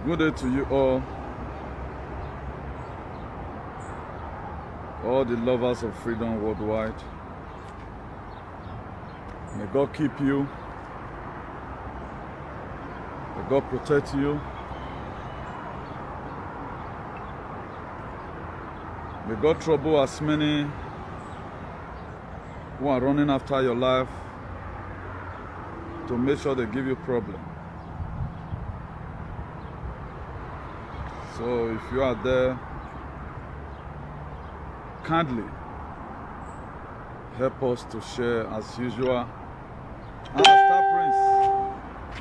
Good day to you all the lovers of freedom worldwide. May God keep you. May God protect you. May God trouble as many who are running after your life to make sure they give you problem. So if you are there, kindly help us to share as usual. And Star Prince,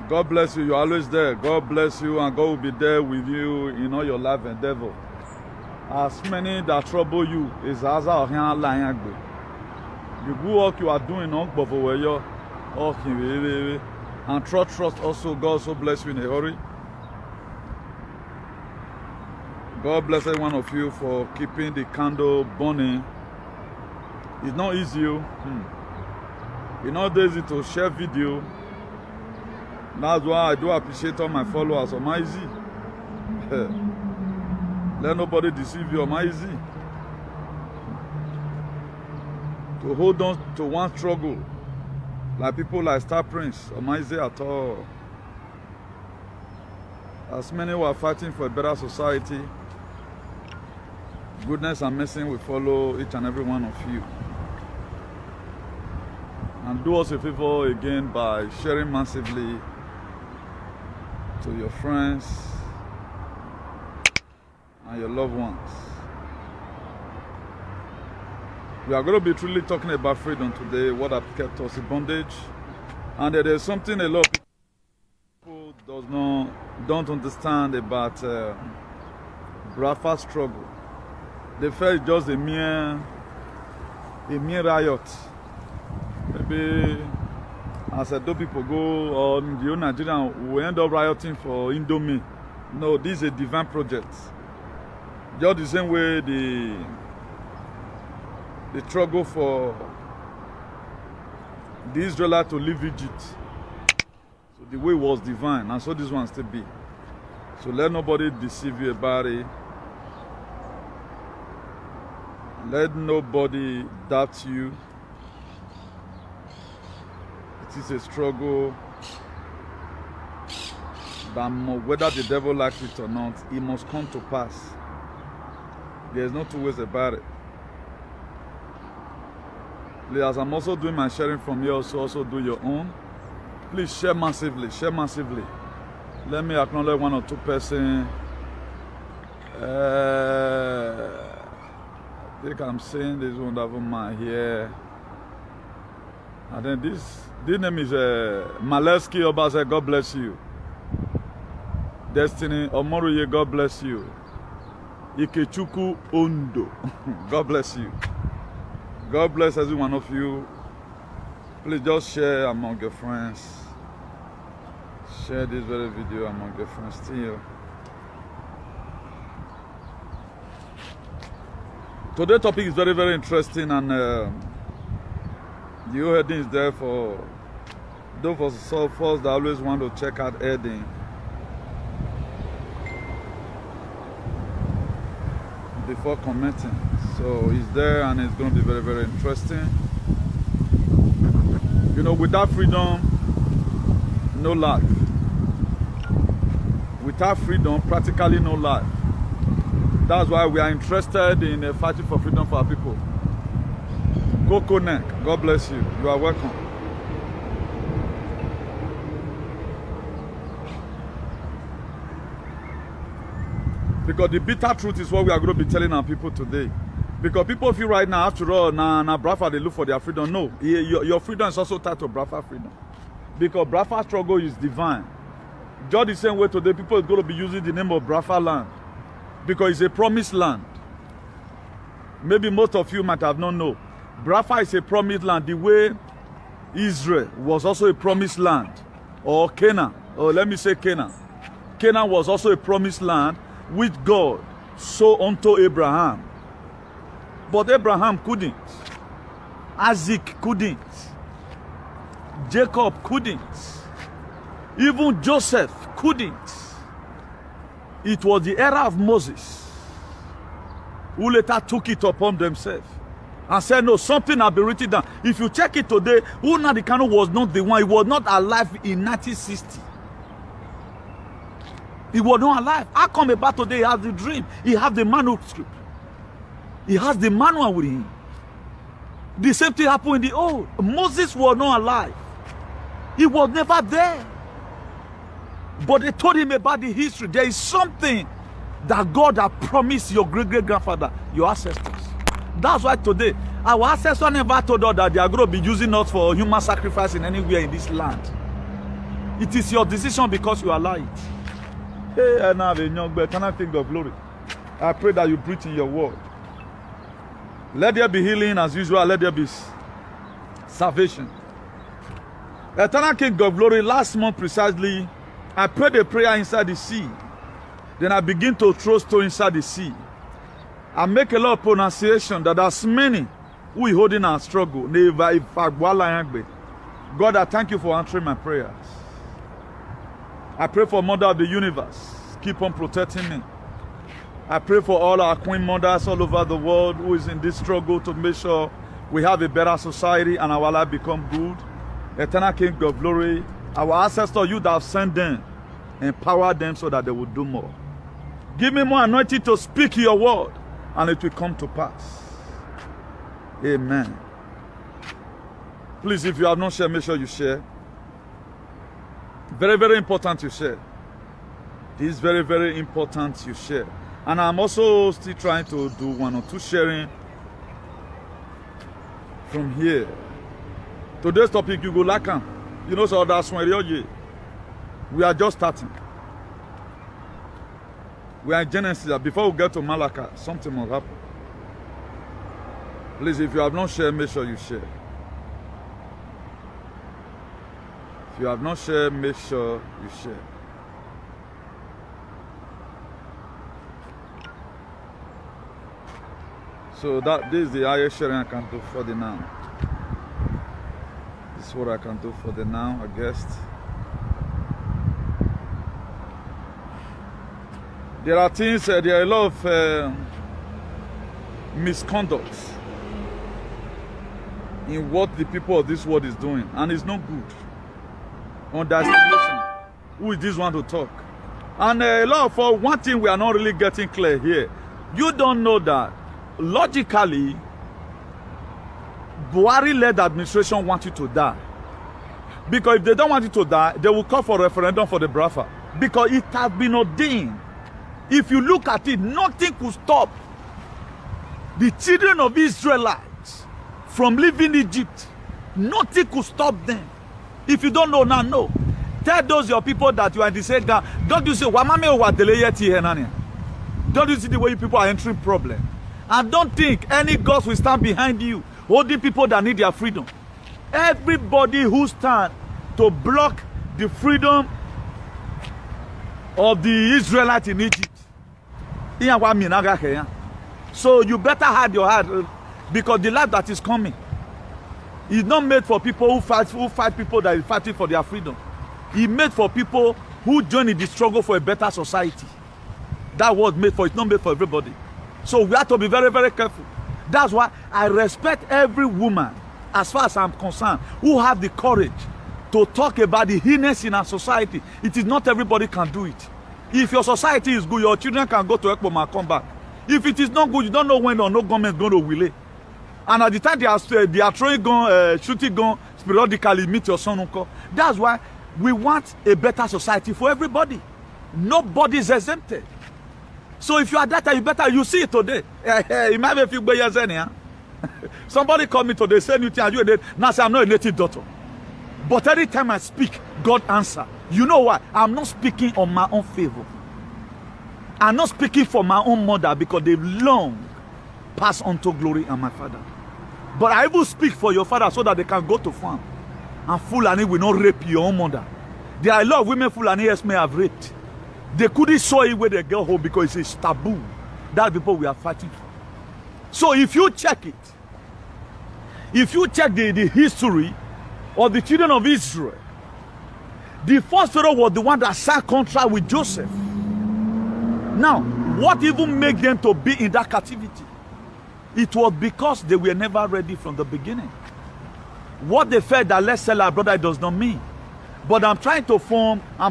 God bless you. You're always there. God bless you, and God will be there with you in all your life endeavor. As many that trouble you is as our hand lying. The good work you are doing on Bovoyo, and trust also. God so bless you in a hurry. God bless every one of you for keeping the candle burning. It's not easy. It's not easy to share video. That's why I do appreciate all my followers on my easy. Let nobody deceive you on my easy. To hold on to one struggle, like people like Star Prince on my easy at all. As many who are fighting for a better society, goodness and mercy will follow each and every one of you. And do us a favor again by sharing massively to your friends and your loved ones. We are going to be truly talking about freedom today, what has kept us in bondage. And there is something a lot of people don't understand about Biafra struggle. They felt just a mere riot. Maybe as a people go on the Nigerian will end up rioting for Indomie. No, this is a divine project. Just the same way the struggle for the Israelites to leave Egypt. So the way was divine, and so this one still be. So let nobody deceive you about it. Let nobody doubt you. It is a struggle that whether the devil likes it or not, it must come to pass. There is no two ways about it. Please, as I'm also doing my sharing from here, also do your own. Please share massively, share massively. Let me acknowledge one or two persons. I think I'm seeing this wonderful man here. And then this name is Maleski Obaze, God bless you. Destiny Omoruye, God bless you. Ikechuku Ondo, God bless you. God bless every one of you. Please just share among your friends. Share this very video among your friends still. Today's topic is very, very interesting, and the whole heading is there for those of us that always want to check out heading. Before commenting. So it's there, and it's going to be very, very interesting. You know, without freedom, no life. Without freedom, practically no life. That's why we are interested in fighting for freedom for our people. Coco Neck, God bless you. You are welcome. Because the bitter truth is what we are going to be telling our people today. Because people feel right now, after all, Biafra, they look for their freedom. No, your freedom is also tied to Biafra freedom. Because Biafra struggle is divine. Just the same way today, people are going to be using the name of Biafra land. Because it's a promised land. Maybe most of you might have not known. Biafra is a promised land the way Israel was also a promised land. Or Canaan. Or let me say Canaan. Canaan was also a promised land which God saw unto Abraham. But Abraham couldn't. Isaac couldn't. Jacob couldn't. Even Joseph couldn't. It was the era of Moses who later took it upon themselves and said, no, something has been written down. If you check it today, Nnamdi Kanu was not the one. He was not alive in 1960. He was not alive. How come about today he has the dream? He has the manuscript. He has the manual with him. The same thing happened in the old. Moses was not alive. He was never there. But they told him about the history. There is something that God had promised your great-great-grandfather, your ancestors. That's why today, our ancestors never told us that they are going to be using us for human sacrifice in anywhere in this land. It is your decision because you allow it. Hey, I now have a young boy. Can I think of glory? I pray that you breathe in your word. Let there be healing as usual. Let there be salvation. Eternal King of glory, last month precisely, I prayed a prayer inside the sea. Then I begin to throw stones inside the sea. I make a lot of pronunciation that there's many who are holding our struggle. God, I thank you for answering my prayers. I pray for Mother of the Universe. Keep on protecting me. I pray for all our queen mothers all over the world who is in this struggle to make sure we have a better society and our life become good. Eternal King of glory, our ancestors, you that have sent them, empower them so that they will do more. Give me more anointing to speak your word, and it will come to pass. Amen. Please, if you have not shared, make sure you share. Very, very important you share. It is very, very important you share. And I'm also still trying to do 1 or 2 sharing from here. Today's topic, you go like him. You know, so that's when we are just starting. We are in Genesis. Before we get to Malachi, something will happen. Please, if you have not shared, make sure you share. If you have not shared, make sure you share. So this is the highest sharing I can do for the now. This is what I can do for the now, I guess. There are things, there are a lot of misconducts in what the people of this world is doing, and it's not good. Underestimation. Who is this one to talk? And a lot of one thing we are not really getting clear here. You don't know that logically, Buhari-led administration wants you to die. Because if they don't want you to die, they will call for a referendum for the Biafra. Because it has been ordained. If you look at it, nothing could stop the children of Israelites from leaving Egypt. Nothing could stop them. If you don't know now, no. Tell those your people that you are in the same gang. Don't you say, don't you see the way you people are entering problem? And don't think any gods will stand behind you, holding people that need their freedom. Everybody who stands to block the freedom of the Israelites in Egypt. So you better hide your heart, because the life that is coming is not made for people who fight people that are fighting for their freedom. It's made for people who join in the struggle for a better society. That was made for, it's not made for everybody. So we have to be very, very careful. That's why I respect every woman, as far as I'm concerned, who have the courage to talk about the heinous in our society. It is not everybody can do it. If your society is good, your children can go to Ekpoma and come back. If it is not good, you don't know when or no government is going to will it. And at the time they are throwing gun, shooting gun, periodically meet your son uncle. That's why we want a better society for everybody. Nobody is exempted. So if you are that, you see it today. It might be a few years anyhow. Somebody called me today, say new thing, are you a native? Now say I'm not a native doctor. But every time I speak, God answer. You know why? I'm not speaking on my own favor. I'm not speaking for my own mother, because they've long passed on to glory and my father. But I will speak for your father so that they can go to farm. And Fulani will not rape your own mother. There are a lot of women Fulani may have raped. They couldn't show it where they get home because it's taboo. That's people we are fighting for. So if you check it, if you check the history of the children of Israel, the first Pharaoh was the one that signed contract with Joseph. Now, what even made them to be in that captivity? It was because they were never ready from the beginning. What they felt that let's sell our brother, it does not mean. But I'm trying to form a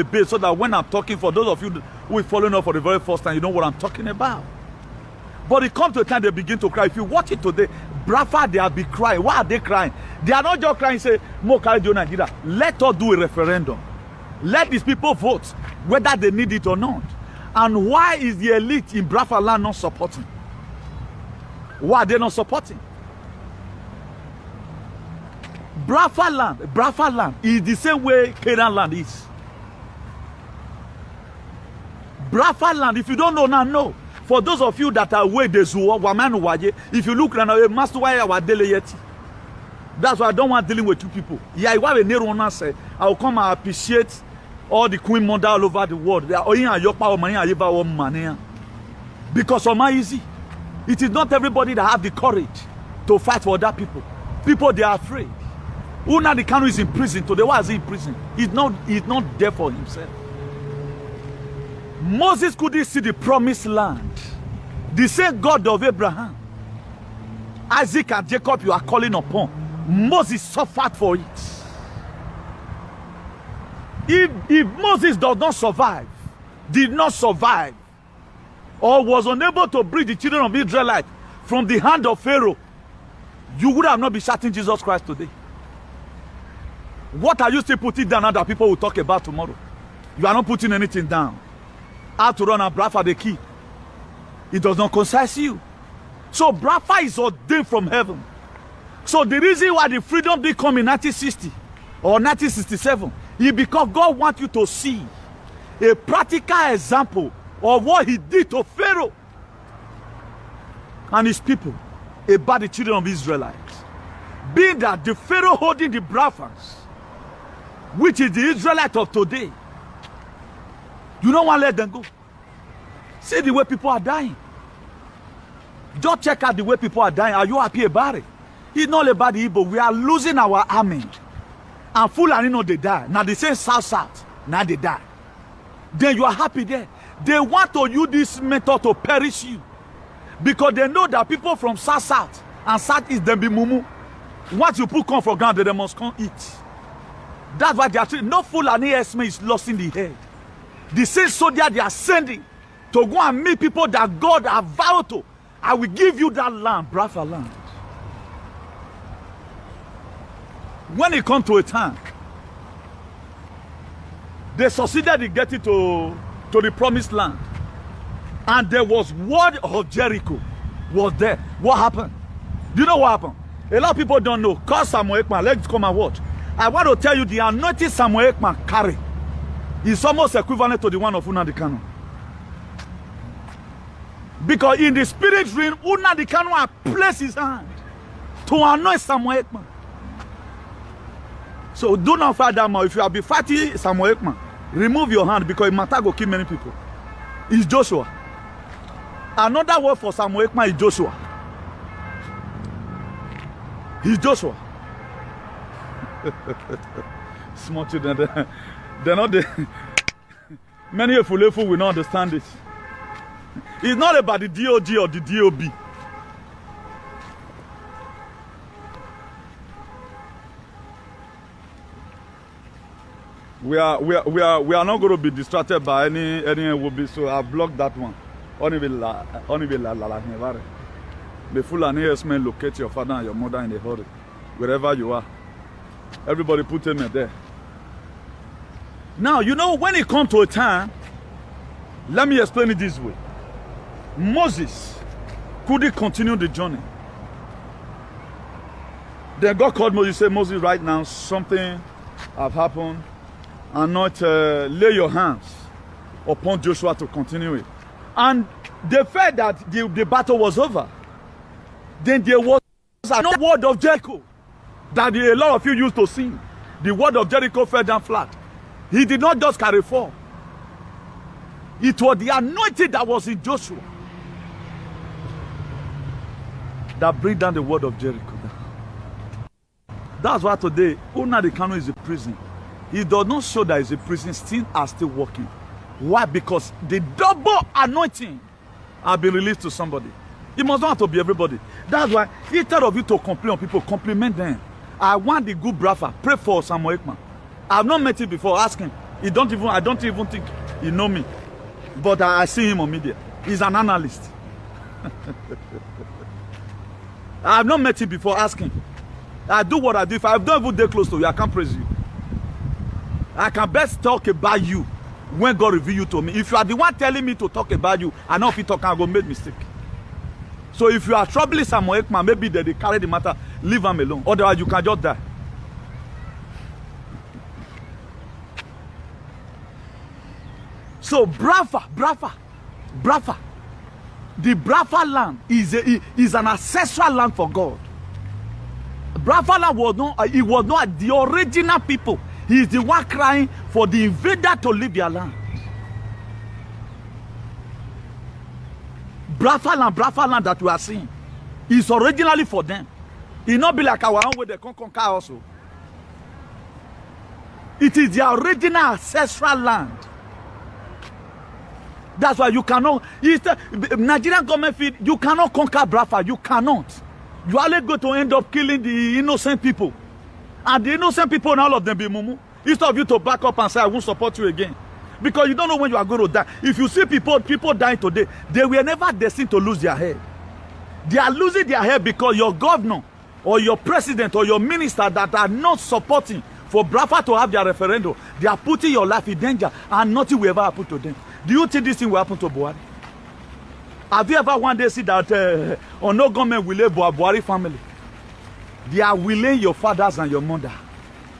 base so that when I'm talking, for those of you who are following up for the very first time, you know what I'm talking about. But it comes to a time they begin to cry. If you watch it today, Bradford, they have been crying. Why are they crying? They are not just crying, say, Mo carry Nigeria. Let us do a referendum. Let these people vote whether they need it or not. And why is the elite in Bradford land not supporting? Why are they not supporting? Bradford land is the same way Canaan land is. Bradford land, if you don't know now, know. For those of you that are away, if you look around, that's why I don't want dealing with two people. Yeah, I will come and appreciate all the queen mother all over the world. Because of my easy. It is not everybody that have the courage to fight for other people. People, they are afraid. Nnamdi Kanu is in prison today. Why is he in prison? He's not there for himself. Moses couldn't see the promised land. The same God of Abraham, Isaac and Jacob you are calling upon, Moses suffered for it. If Moses did not survive, or was unable to bring the children of Israelite from the hand of Pharaoh, you would have not been shouting Jesus Christ today. What are you still putting down now that people will talk about tomorrow? You are not putting anything down. How to run a Bradford the key. It does not concern you. So Bradford is ordained from heaven. So the reason why the freedom did come in 1960 or 1967 is because God wants you to see a practical example of what he did to Pharaoh and his people about the children of Israelites. Being that the Pharaoh holding the Bradfords, which is the Israelite of today, you don't want to let them go. See the way people are dying. Just check out the way people are dying. Are you happy about it? It's not about the Igbo. We are losing our army. And Fulani know they die. Now they say South. Now they die. Then you are happy there. They want to use this method to perish you. Because they know that people from South and Southeast, they be mumu. Once you put corn for ground, they must come eat. That's why they are saying, no Fulani Esme is lost in the head. The same soldier they are sending to go and meet people that God have vowed to. I will give you that land, Bradford land. When it comes to a time, they succeeded in getting to the promised land. And there was word of Jericho was there. What happened? Do you know what happened? A lot of people don't know. Call Samuel Ekman. Let's come and watch. I want to tell you the anointing Samuel Ekman carry is almost equivalent to the one of Nnamdi Kanu. Because in the spirit realm, Nnamdi Kanu has placed his hand to anoint Samuel Ekman. So do not fight that man. If you have been fighting Samuel Ekman, remove your hand because it matter go kill many people. It's Joshua. Another word for Samuel Ekman is Joshua. He's Joshua. Small children, they're not the many of you will not understand this. It's not about the DOG or the DOB. We are not going to be distracted by any will be, so I blocked that one. The Fulani herdsmen locate your father and your mother in a hurry, wherever you are. Everybody put them there. Now, you know, when it comes to a time, let me explain it this way. Moses couldn't continue the journey. Then God called Moses, said, Moses, right now, something have happened. And not lay your hands upon Joshua to continue it. And they felt that the battle was over. Then there was another word of Jericho that a lot of you used to sing. The word of Jericho fell down flat. He did not just carry fall. It was the anointing that was in Joshua that bring down the word of Jericho. That's why today, Nnamdi Kanu is in prison. He does not show that he's a prison, still are still working. Why? Because the double anointing have been released to somebody. It must not have to be everybody. That's why instead of you to complain on people, compliment them. I want the good brother. Pray for Samuel Ekman. I've not met him before. Ask him. I don't even think he know me. But I see him on media. He's an analyst. I have not met him before. Ask him. I do what I do. If I don't even get close to you, I can't praise you. I can best talk about you when God reveal you to me. If you are the one telling me to talk about you, I know if you talk, I'm going to make mistake. So if you are troubling Samuel Ekman, maybe they carry the matter, leave him alone. Otherwise, you can just die. So Brafa. The Brafa land is an ancestral land for God. Brafa land was not the original people. He is the one crying for the invader to leave their land. Brafa land that we are seeing is originally for them. It not be like our own way they can conquer also. It is the original ancestral land. That's why you cannot. Nigerian government feel you cannot conquer Brafa. You cannot. You are going to end up killing the innocent people. And the innocent people, and all of them be mumu. Instead of you to back up and say, I won't support you again. Because you don't know when you are going to die. If you see people dying today, they were never destined to lose their head. They are losing their head because your governor or your president or your minister that are not supporting for Brafa to have their referendum, they are putting your life in danger and nothing will ever happen to them. Do you think this thing will happen to Buhari? Have you ever one day see that or no government will leave Buhari family? They are willing your fathers and your mother.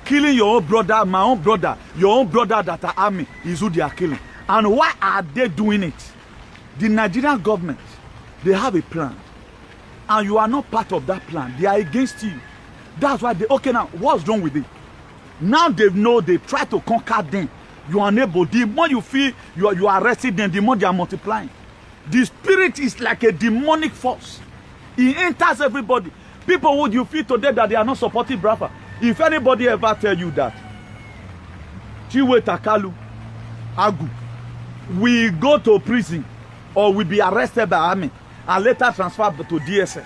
Killing your own brother, my own brother, your own brother that are army is who they are killing. And why are they doing it? The Nigerian government, they have a plan. And you are not part of that plan. They are against you. That's why they, okay now, what's wrong with it? Now they know they try to conquer them. You are unable. The more you feel you are arrested them, the more they are multiplying. The spirit is like a demonic force. It enters everybody. People who you feel today that they are not supporting Brafa. If anybody ever tell you that Chiwe Takalu Agu will go to prison or will be arrested by army and later transferred to DSS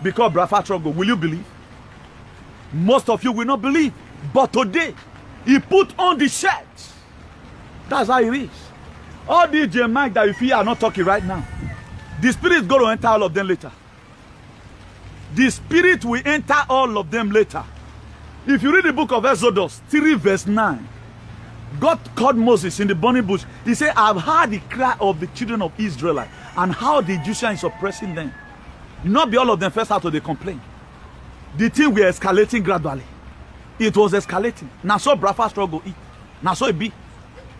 because Brafa struggle, will you believe? Most of you will not believe. But today, he put on the shirt. That's how it is. All DJ Mike that you feel are not talking right now. The spirit is going to enter all of them later. The spirit will enter all of them later. If you read the book of Exodus 3 verse 9, God called Moses in the burning bush. He said, I've heard the cry of the children of Israel and how the Egyptians is oppressing them. Not be all of them first out of the complaint. The thing were escalating gradually. It was escalating. Now so Brafa struggle it. Now so it be.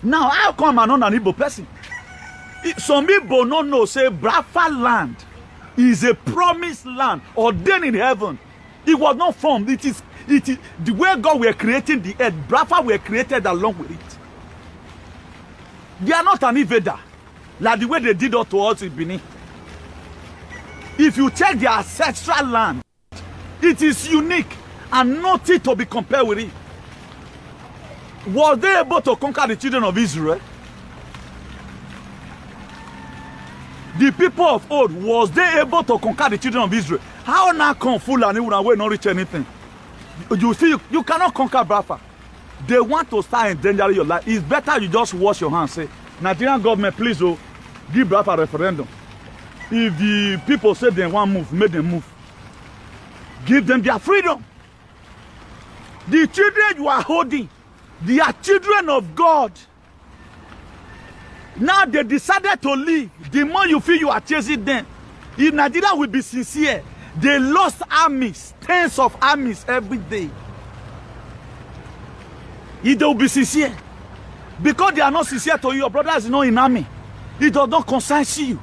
Now how come I'm not an Igbo person? Some people don't know say Brafa land is a promised land ordained in heaven. It was not formed. It is the way God were creating the earth. Brafa were created along with it. They are not an invader like the way they did to us in Benin. If you check their ancestral land, it is unique and nothing to be compared with it. Was they able to conquer the children of Israel? The people of old, was they able to conquer the children of Israel? How now come Fulani will not reach anything? You see, you cannot conquer Brafa. They want to start endangering your life. It's better you just wash your hands. Say, Nigerian government, please, give Brafa a referendum. If the people say they want to move, make them move. Give them their freedom. The children you are holding, they are children of God. Now they decided to leave. The more you feel you are chasing them. If Nigeria will be sincere, they lost armies, tens of armies every day. If they will be sincere. Because they are not sincere to you, your brother is not in army. It does not concern you.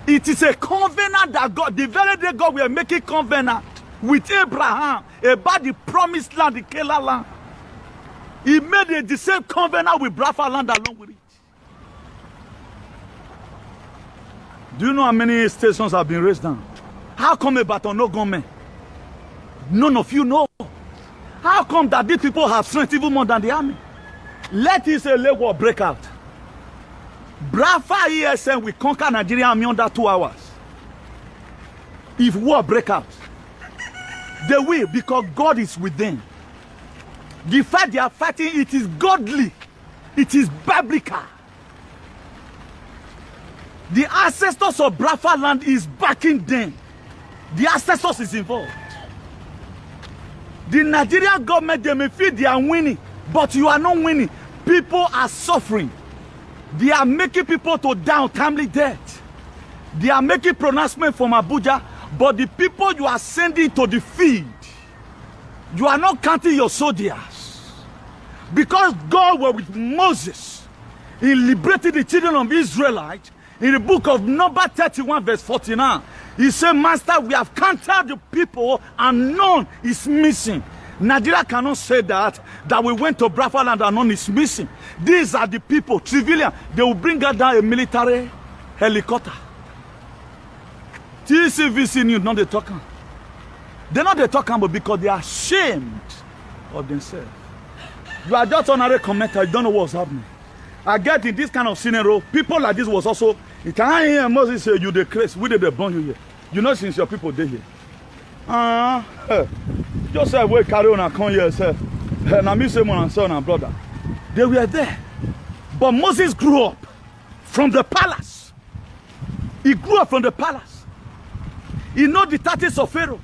It is a covenant that God, the very day God will make a covenant with Abraham about the promised land, the Canaan land. He made the same covenant with Brafa land along with it. Do you know how many stations have been raised down? How come about no government? None of you know. How come that these people have strength even more than the army? Let Israel war break out. Biafra ESN will conquer Nigeria army under 2 hours. If war break out, they will, because God is with them. The fight they are fighting, it is godly. It is biblical. The ancestors of Biafra land is backing them. The ancestors is involved. The Nigerian government, they may feel they are winning, but you are not winning. People are suffering. They are making people to die untimely death. They are making pronouncement from Abuja, but the people you are sending to the field, you are not counting your soldiers. Because God was with Moses in liberating the children of Israelites, in the book of Number 31 verse 49, he said, Master, we have counted the people and none is missing. Nigeria cannot say that we went to Biafra land and none is missing. These are the people, civilian. They will bring out down a military helicopter. TCVC news, not the talking. They're not the talking, but because they are ashamed of themselves. You are just honorary commenter, you don't know what's happening. I get in this kind of scenario, people like this was also, you can hear Moses say, you the crazy, we did they burn you here. You know, since your people they here. Just say, we carry on and come here, sir. And I miss him and son and brother. They were there. But Moses grew up from the palace. He grew up from the palace. He know the tactics of Pharaoh.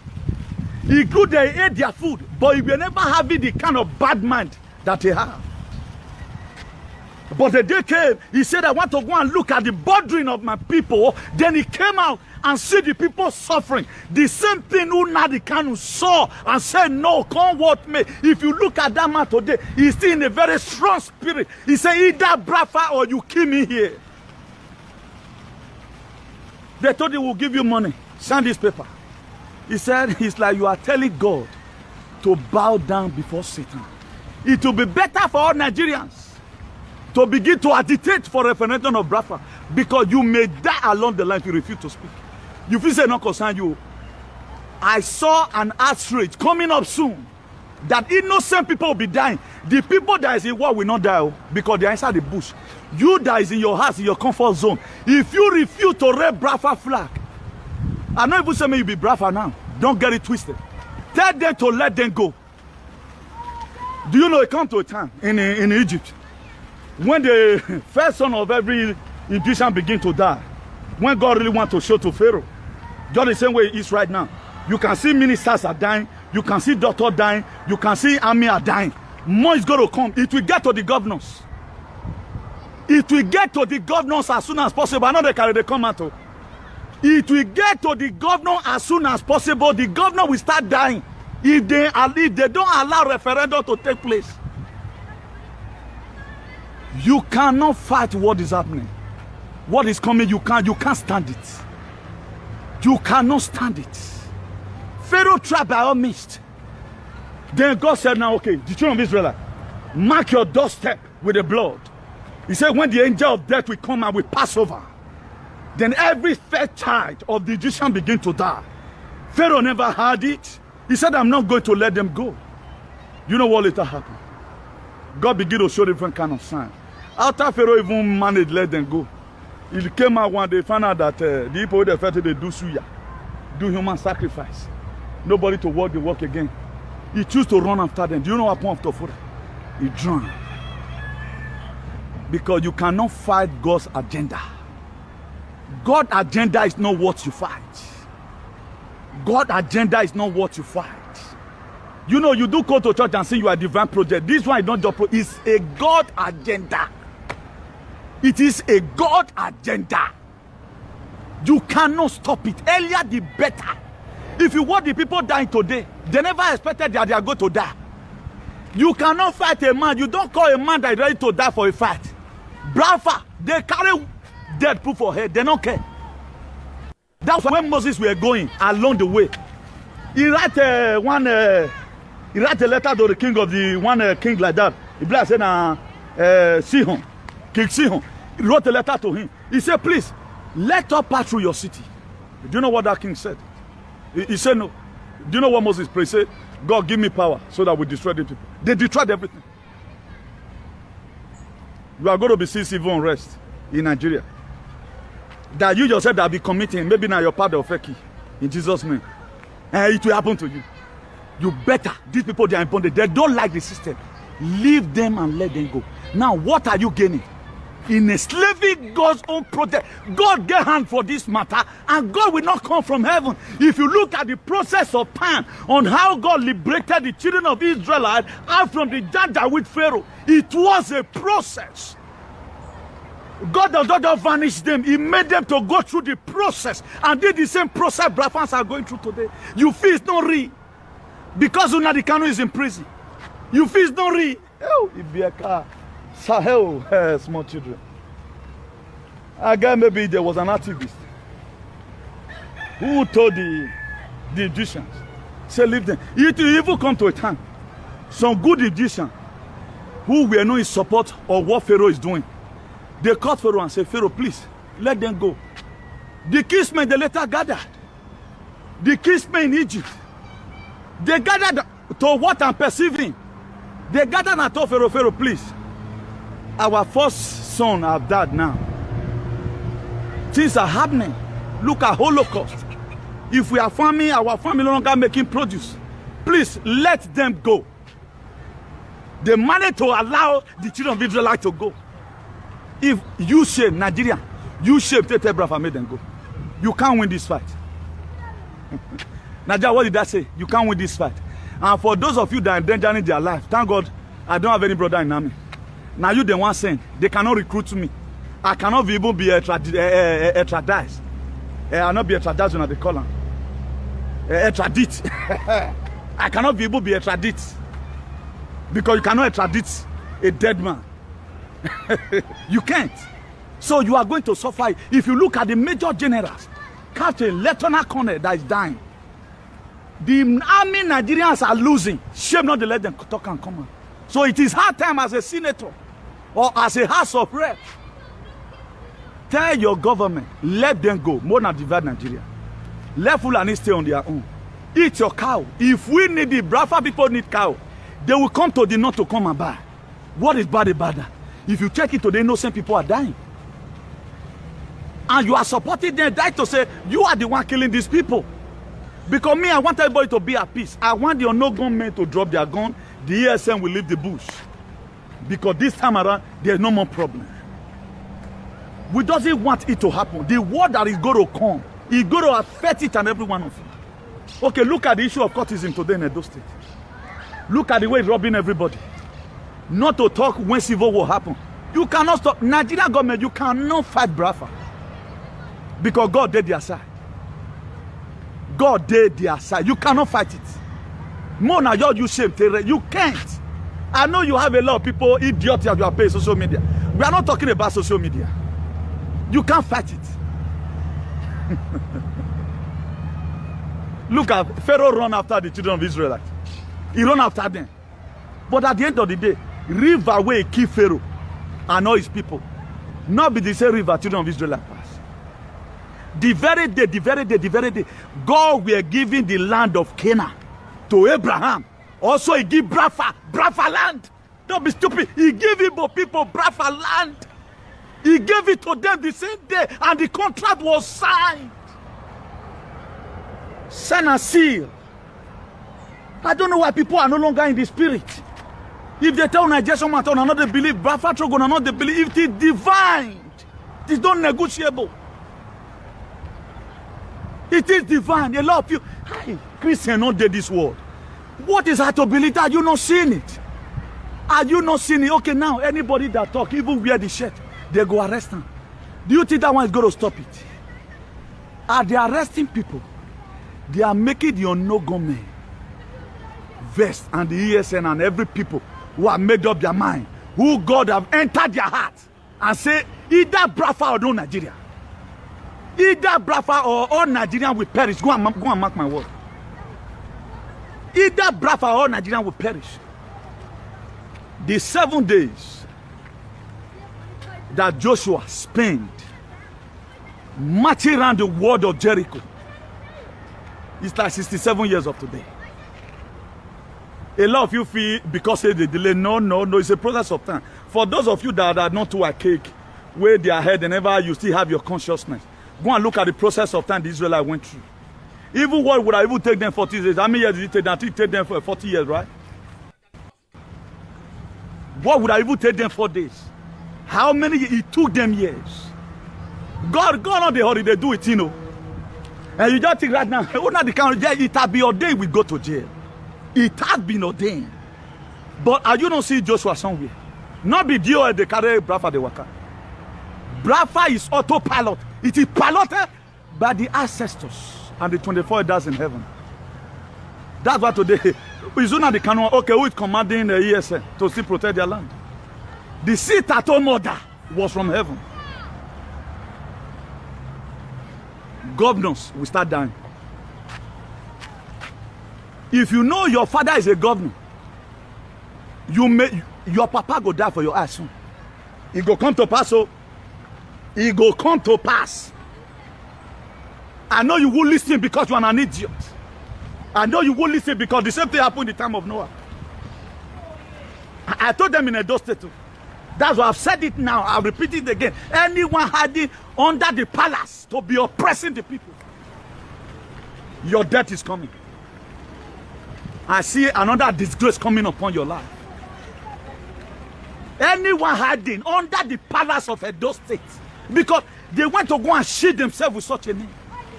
He grew there, he ate their food, but he will never have the kind of bad mind that he have. But the day came, he said, I want to go and look at the bordering of my people. Then he came out and see the people suffering. The same thing Nnamdi Kanu saw and said, no, come what may. If you look at that man today, he's still in a very strong spirit. He said, either Biafra or you kill me here. They told him, we'll give you money. Sign this paper. He said, it's like you are telling God to bow down before Satan. It will be better for all Nigerians to begin to agitate for referendum of Biafra, because you may die along the line if you refuse to speak. You feel say not concern you. I saw an outrage coming up soon that innocent people will be dying. The people that is in war will not die because they are inside the bush. You that is in your house, in your comfort zone, if you refuse to raise Biafra flag, I know if you say me you be Biafra now, don't get it twisted. Tell them to let them go. Do you know it come to a time in Egypt when the first son of every Egyptian begin to die, when God really want to show to Pharaoh, just the same way it is right now. You can see ministers are dying, you can see doctors dying, you can see army are dying. More is going to come. It will get to the governors. It will get to the governors as soon as possible. I know they carry the comment. It will get to the governor as soon as possible. The governor will start dying if they don't allow referendum to take place. You cannot fight what is happening. What is coming, you can't stand it. You cannot stand it. Pharaoh tried by all means. Then God said, now, okay, the children of Israel, mark your doorstep with the blood. He said, when the angel of death will come and will pass over, then every third child of the Egyptian begin to die. Pharaoh never had it. He said, I'm not going to let them go. You know what later happened? God began to show different kind of signs. After Pharaoh even managed to let them go, it came out one day, found out that the people they felt they do suya, do human sacrifice. Nobody to work the work again. He chose to run after them. Do you know what happened after Pharaoh? He drowned. Because you cannot fight God's agenda. God's agenda is not what you fight. God's agenda is not what you fight. You know, you do go to church and say you are a divine project. This one is not just it's a God agenda. It is a God agenda. You cannot stop it. Earlier the better. If you want the people dying today, they never expected that they are going to die. You cannot fight a man. You don't call a man that is ready to die for a fight. Biafra, they carry dead people for head. They don't care. That's when Moses were going along the way. He write he write a letter to the king of the one king like that. He said, Sihon, King Sihon. He wrote a letter to him. He said, please, let us pass through your city. Do you know what that king said? He said no. Do you know what Moses prayed? He said, God, give me power so that we destroy the people. They destroyed everything. You are going to be seeing civil unrest in Nigeria. That you yourself that be committing, maybe now you're part of Feki, in Jesus' name. And it will happen to you. You better, these people, they are in bondage. They don't like the system. Leave them and let them go. Now, what are you gaining? In enslaving God's own project, God get hand for this matter, and God will not come from heaven. If you look at the process of time on how God liberated the children of Israel out from the Jada with Pharaoh, it was a process. God does not just vanish them. He made them to go through the process, and did the same process Brafans are going through today. You feel it's not real because Nnamdi Kanu is in prison. You feel it's not real. Oh, if you are Sahel, small children. Again, maybe there was an activist who told the Egyptians, say, leave them. It will even come to a time, some good Egyptians who were not in support of what Pharaoh is doing, they called Pharaoh and said, Pharaoh, please, let them go. The kinsmen, they later gathered. The kinsmen in Egypt, they gathered to what I'm perceiving. They gathered and told Pharaoh, Pharaoh, please, our first son have died now. Things are happening. Look at Holocaust. If we are farming, our family no longer making produce. Please let them go. They managed to allow the children of Israel to go. If you shape Nigeria, you shape Tete Brafa, made them go. You can't win this fight. Nigeria, what did I say? You can't win this fight. And for those of you that are endangering their life, thank God I don't have any brother in army. Now you the one saying they cannot recruit me. I cannot even be extradited. I'll not be extradited when they call them. Extradite. I cannot be able to be extradited. Because you cannot extradite a dead man. You can't. So you are going to suffer. If you look at the major generals, Captain, Lieutenant Colonel that is dying, the army Nigerians are losing. Shame not to let them talk and come on. So it is hard time as a senator or as a House of Reps. Tell your government, let them go. More than divide Nigeria. Let Fulani stay on their own. Eat your cow. If we need it, Brafa people need cow. They will come to the north to come and buy. What is bad about that? If you check it today, innocent people are dying. And you are supporting them, die to say, you are the one killing these people. Because me, I want everybody to be at peace. I want the no-gun men to drop their gun. The ESN will leave the bush. Because this time around, there's no more problem. We doesn't want it to happen. The war that is going to come, is going to affect it and every one of you. Okay, look at the issue of cultism today in Edo State. Look at the way it's robbing everybody. Not to talk when civil war happen. You cannot stop. Nigerian government, you cannot fight Brafa. Because God did their side. God did their side. You cannot fight it. More now, you shame. You can't. I know you have a lot of people, idiots, you are paying social media. We are not talking about social media. You can't fight it. Look at Pharaoh run after the children of Israel. He run after them. But at the end of the day, river way kill Pharaoh and all his people. Not be the same river children of Israel pass. The very day, God were giving the land of Canaan to Abraham. Also, he gave Brafa land. Don't be stupid. He gave Igbo people Brafa land. He gave it to them the same day, and the contract was signed. Sign and seal. I don't know why people are no longer in the spirit. If they tell Nigeria someone not they believe, Brafa Trogon not they believe, it is divine. It is not negotiable. It is divine. A lot of you, Christians not did this word. What is hard to believe that you not seeing it? Are you not seeing it? Okay, now anybody that talk, even wear the shirt, they go arrest them. Do you think that one is going to stop it? Are they arresting people? They are making the no-gun men vest and the ESN and every people who have made up their mind, who God have entered their heart and say, either Brafa or no Nigeria. Either Brafa or all Nigerian will perish. Go and mark my word. Either Brafa or Nigerian will perish. The 7 days that Joshua spent marching around the wall of Jericho, it's like 67 years of today. A lot of you feel because of the delay. No, it's a process of time. For those of you that are not too archaic, where they are head and ever you still have your consciousness, go and look at the process of time the Israelites went through. Even what would I even take them 40 years? How many years did it take them? It take them for 40 years, right? What would I even take them 4 days? How many? It took them years. God on the holiday do it, you know. And you just think right now, it has been ordained we go to jail. It has been ordained. But you don't see Joshua somewhere. Not be Dio they carry Brafa de Waka. Brafa is autopilot. It is piloted by the ancestors and the 24 elders in heaven. That's why today, it's not the canon. Okay, who is commanding the ESN to still protect their land? The seat at home order was from heaven. Governors will start dying. If you know your father is a governor, your papa go die for your ass soon. It go come to pass. So it go come to pass. I know you will listen because you are an idiot. I know you will listen because the same thing happened in the time of Noah. I told them in Edo State too. That's why I've said it now. I'll repeat it again. Anyone hiding under the palace to be oppressing the people, your death is coming. I see another disgrace coming upon your life. Anyone hiding under the palace of Edo State, because they want to go and shield themselves with such a name,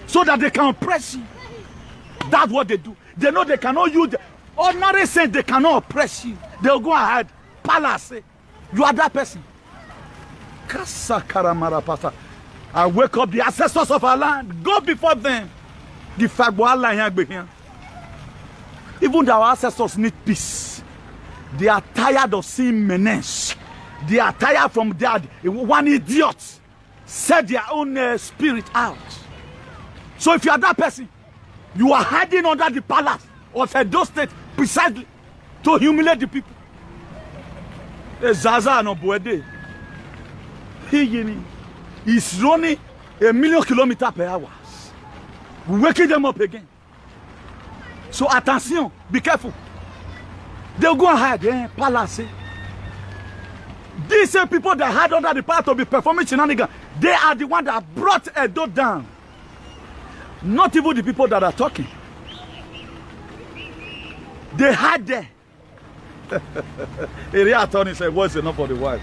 so that they can oppress you. That's what they do. They know they cannot use the ordinary sense. They cannot oppress you. They'll go ahead, palace. You are that person. I wake up the ancestors of our land. Go before them. Even our ancestors need peace. They are tired of seeing menace. They are tired from that. One idiot set their own spirit out. So if you are that person, you are hiding under the palace of Edo State precisely to humiliate the people. Zaza no Buede. He's running 1,000,000 kilometers per hour. We're waking them up again. So attention, be careful. They'll go and hide, palace. These same people that hide under the palace to be performing shenanigans, they are the ones that brought Edo down. Not even the people that are talking. They hide there. Area attorney said, what's enough for the wife?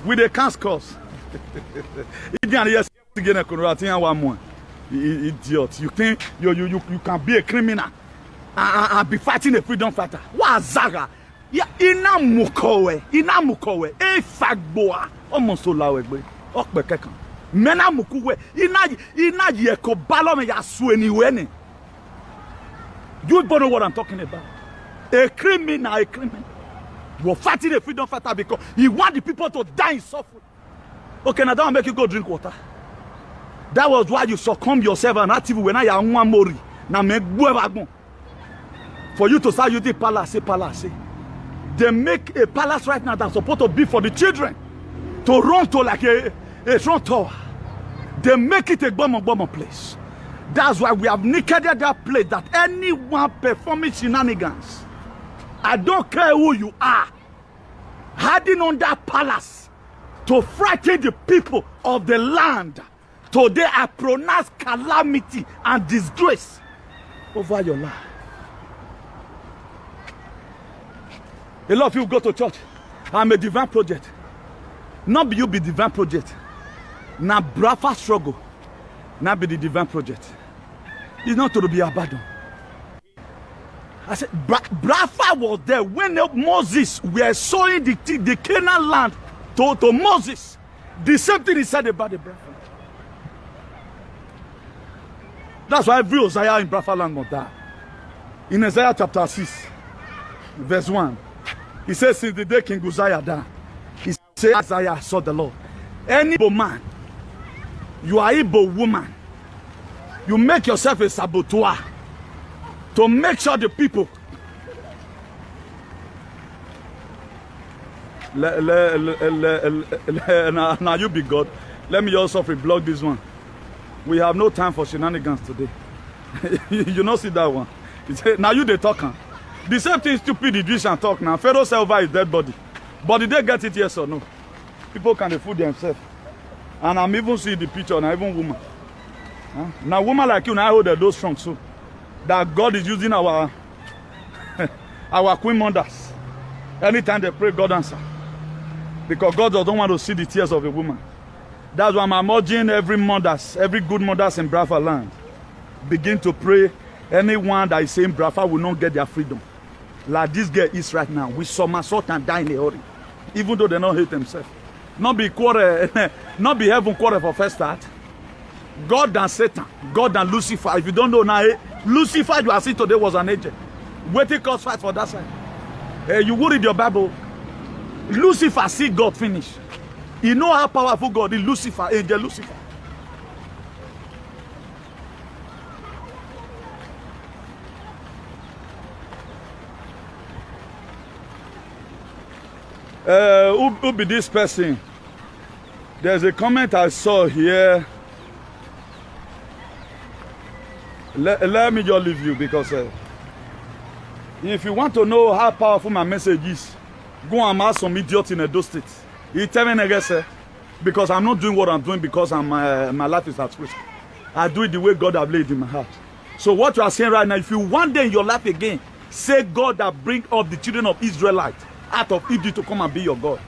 With a can't cause. Idiot. You think you can be a criminal and be fighting a freedom fighter? What Zaga? Yeah, ina mukowe, e fagboa, almost so loud. Okbekeka. Mena mukuwe, ina yeko balome ya sueni. You don't know what I'm talking about. A criminal. You're fighting a freedom fighter because he want the people to die in suffering. Okay, now that will make you go drink water. That was why you succumb yourself and active when I am one mori. Now make for you to start using palace. They make a palace right now that's supposed to be for the children to run to like a front tower. They make it a bomb place. That's why we have nickaded that place that anyone performing shenanigans, I don't care who you are, hiding on that palace to frighten the people of the land. Today I pronounce calamity and disgrace over your life. A lot of you go to church. I'm a divine project. Not be you be divine project. Now Brafa struggle. Now be the divine project. It's not to be abandoned. I said, Brafa was there when Moses were sowing the Canaan land to Moses. The same thing he said about the Brafa. That's why every Uzziah in Brafa land must die. In Isaiah chapter 6, verse 1, he says, since the day King Uzziah died, he said, Isaiah saw the Lord. Any Igbo man, you are Igbo woman, you make yourself a saboteur to make sure the people now you be God. Let me also block this one. We have no time for shenanigans today. You not see that one. He say, now you they talk. Huh? The same thing stupid Egyptian talk now. Pharaoh say over his dead body. But did they get it, yes or no? People can fool themselves. And I'm even seeing the picture, now even woman. Huh? Now woman like you, now I hold those strong so that God is using our our queen mothers. Anytime they pray, God answer. Because God doesn't want to see the tears of a woman. That's why I'm urging every good mothers in Biafra land, begin to pray. Anyone that is saying Biafra will not get their freedom. Like this girl is right now. We somersault and die in a hurry. Even though they don't hate themselves. Not be quarrel, not be heaven quarrel for first start. God and Satan, God and Lucifer. If you don't know now, Lucifer you are seeing today was an angel. Waiting cause fight for that side. You will read your Bible. Lucifer see God finish. You know how powerful God is. Lucifer, angel Lucifer. Who be this person? There's a comment I saw here. Let me just leave you because if you want to know how powerful my message is, go and ask some idiot in Edo State. He tell me again, because I'm not doing what I'm doing because my life is at risk. I do it the way God has laid in my heart. So what you are saying right now, if you one day in your life again, say God that bring up the children of Israelites out of Egypt to come and be your God.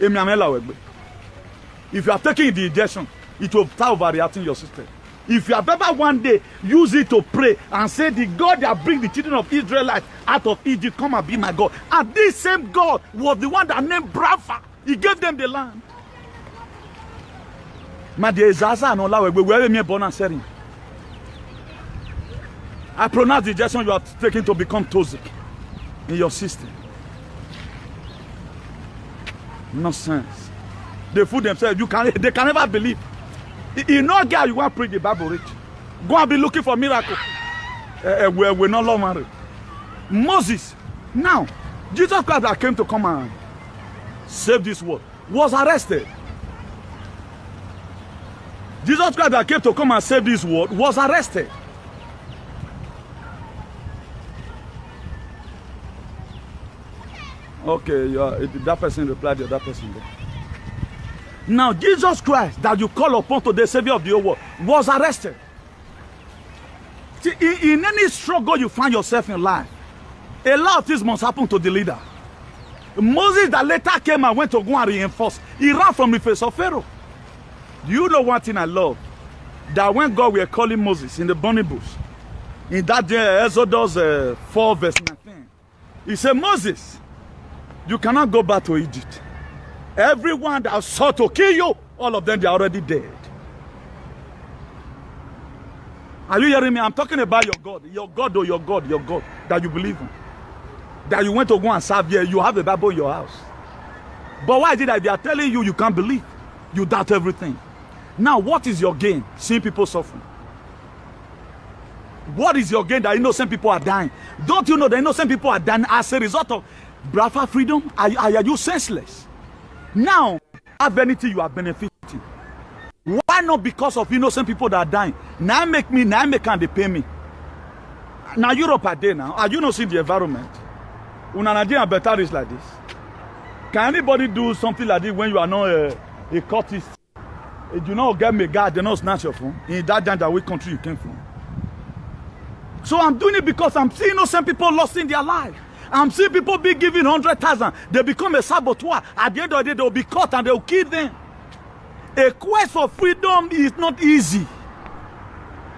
If you are taking the injection, it will start overreacting your system. If you have ever one day use it to pray and say the God that bring the children of Israelites out of Egypt, come and be my God. And this same God was the one that named Biafra. He gave them the land. I pronounce the injection you are taking to become toxic in your system. Nonsense. They fool themselves. They can never believe. You know, girl, you want to preach the Bible rich. Go and be looking for miracle. We're not long married. Moses, now, Jesus Christ that came to come and save this world, was arrested. Jesus Christ that came to come and save this world was arrested. Okay, that person replied to that person there. Now, Jesus Christ that you call upon to the Savior of the whole world was arrested. See, in any struggle you find yourself in life, a lot of things must happen to the leader. Moses that later came and went to go and reinforce, he ran from the face of Pharaoh. Do you know one thing I love? That when God were calling Moses in the burning bush, in that Exodus 4 verse 19, he said, Moses, you cannot go back to Egypt. Everyone that sought to kill you, all of them, they are already dead. Are you hearing me? I'm talking about your God. Your God or your God that you believe in. That you went to go and serve here. You have a Bible in your house. But why is it that they are telling you you can't believe? You doubt everything. Now, what is your gain? Seeing people suffering. What is your gain that innocent people are dying? Don't you know that innocent people are dying as a result of Biafra freedom? Are you senseless? Now, have anything you are benefiting. Why not because of innocent people that are dying? Now make and they pay me. Now Europe are there now. Are you not seeing the environment? Una Nigeria better is like this. Can anybody do something like this when you are not a cultist? You know, get me guard, they not snatch your phone. In that which country you came from. So I'm doing it because I'm seeing innocent people lost in their life. I'm seeing people be given 100,000. They become a saboteur. At the end of the day, they'll be caught and they'll kill them. A quest for freedom is not easy.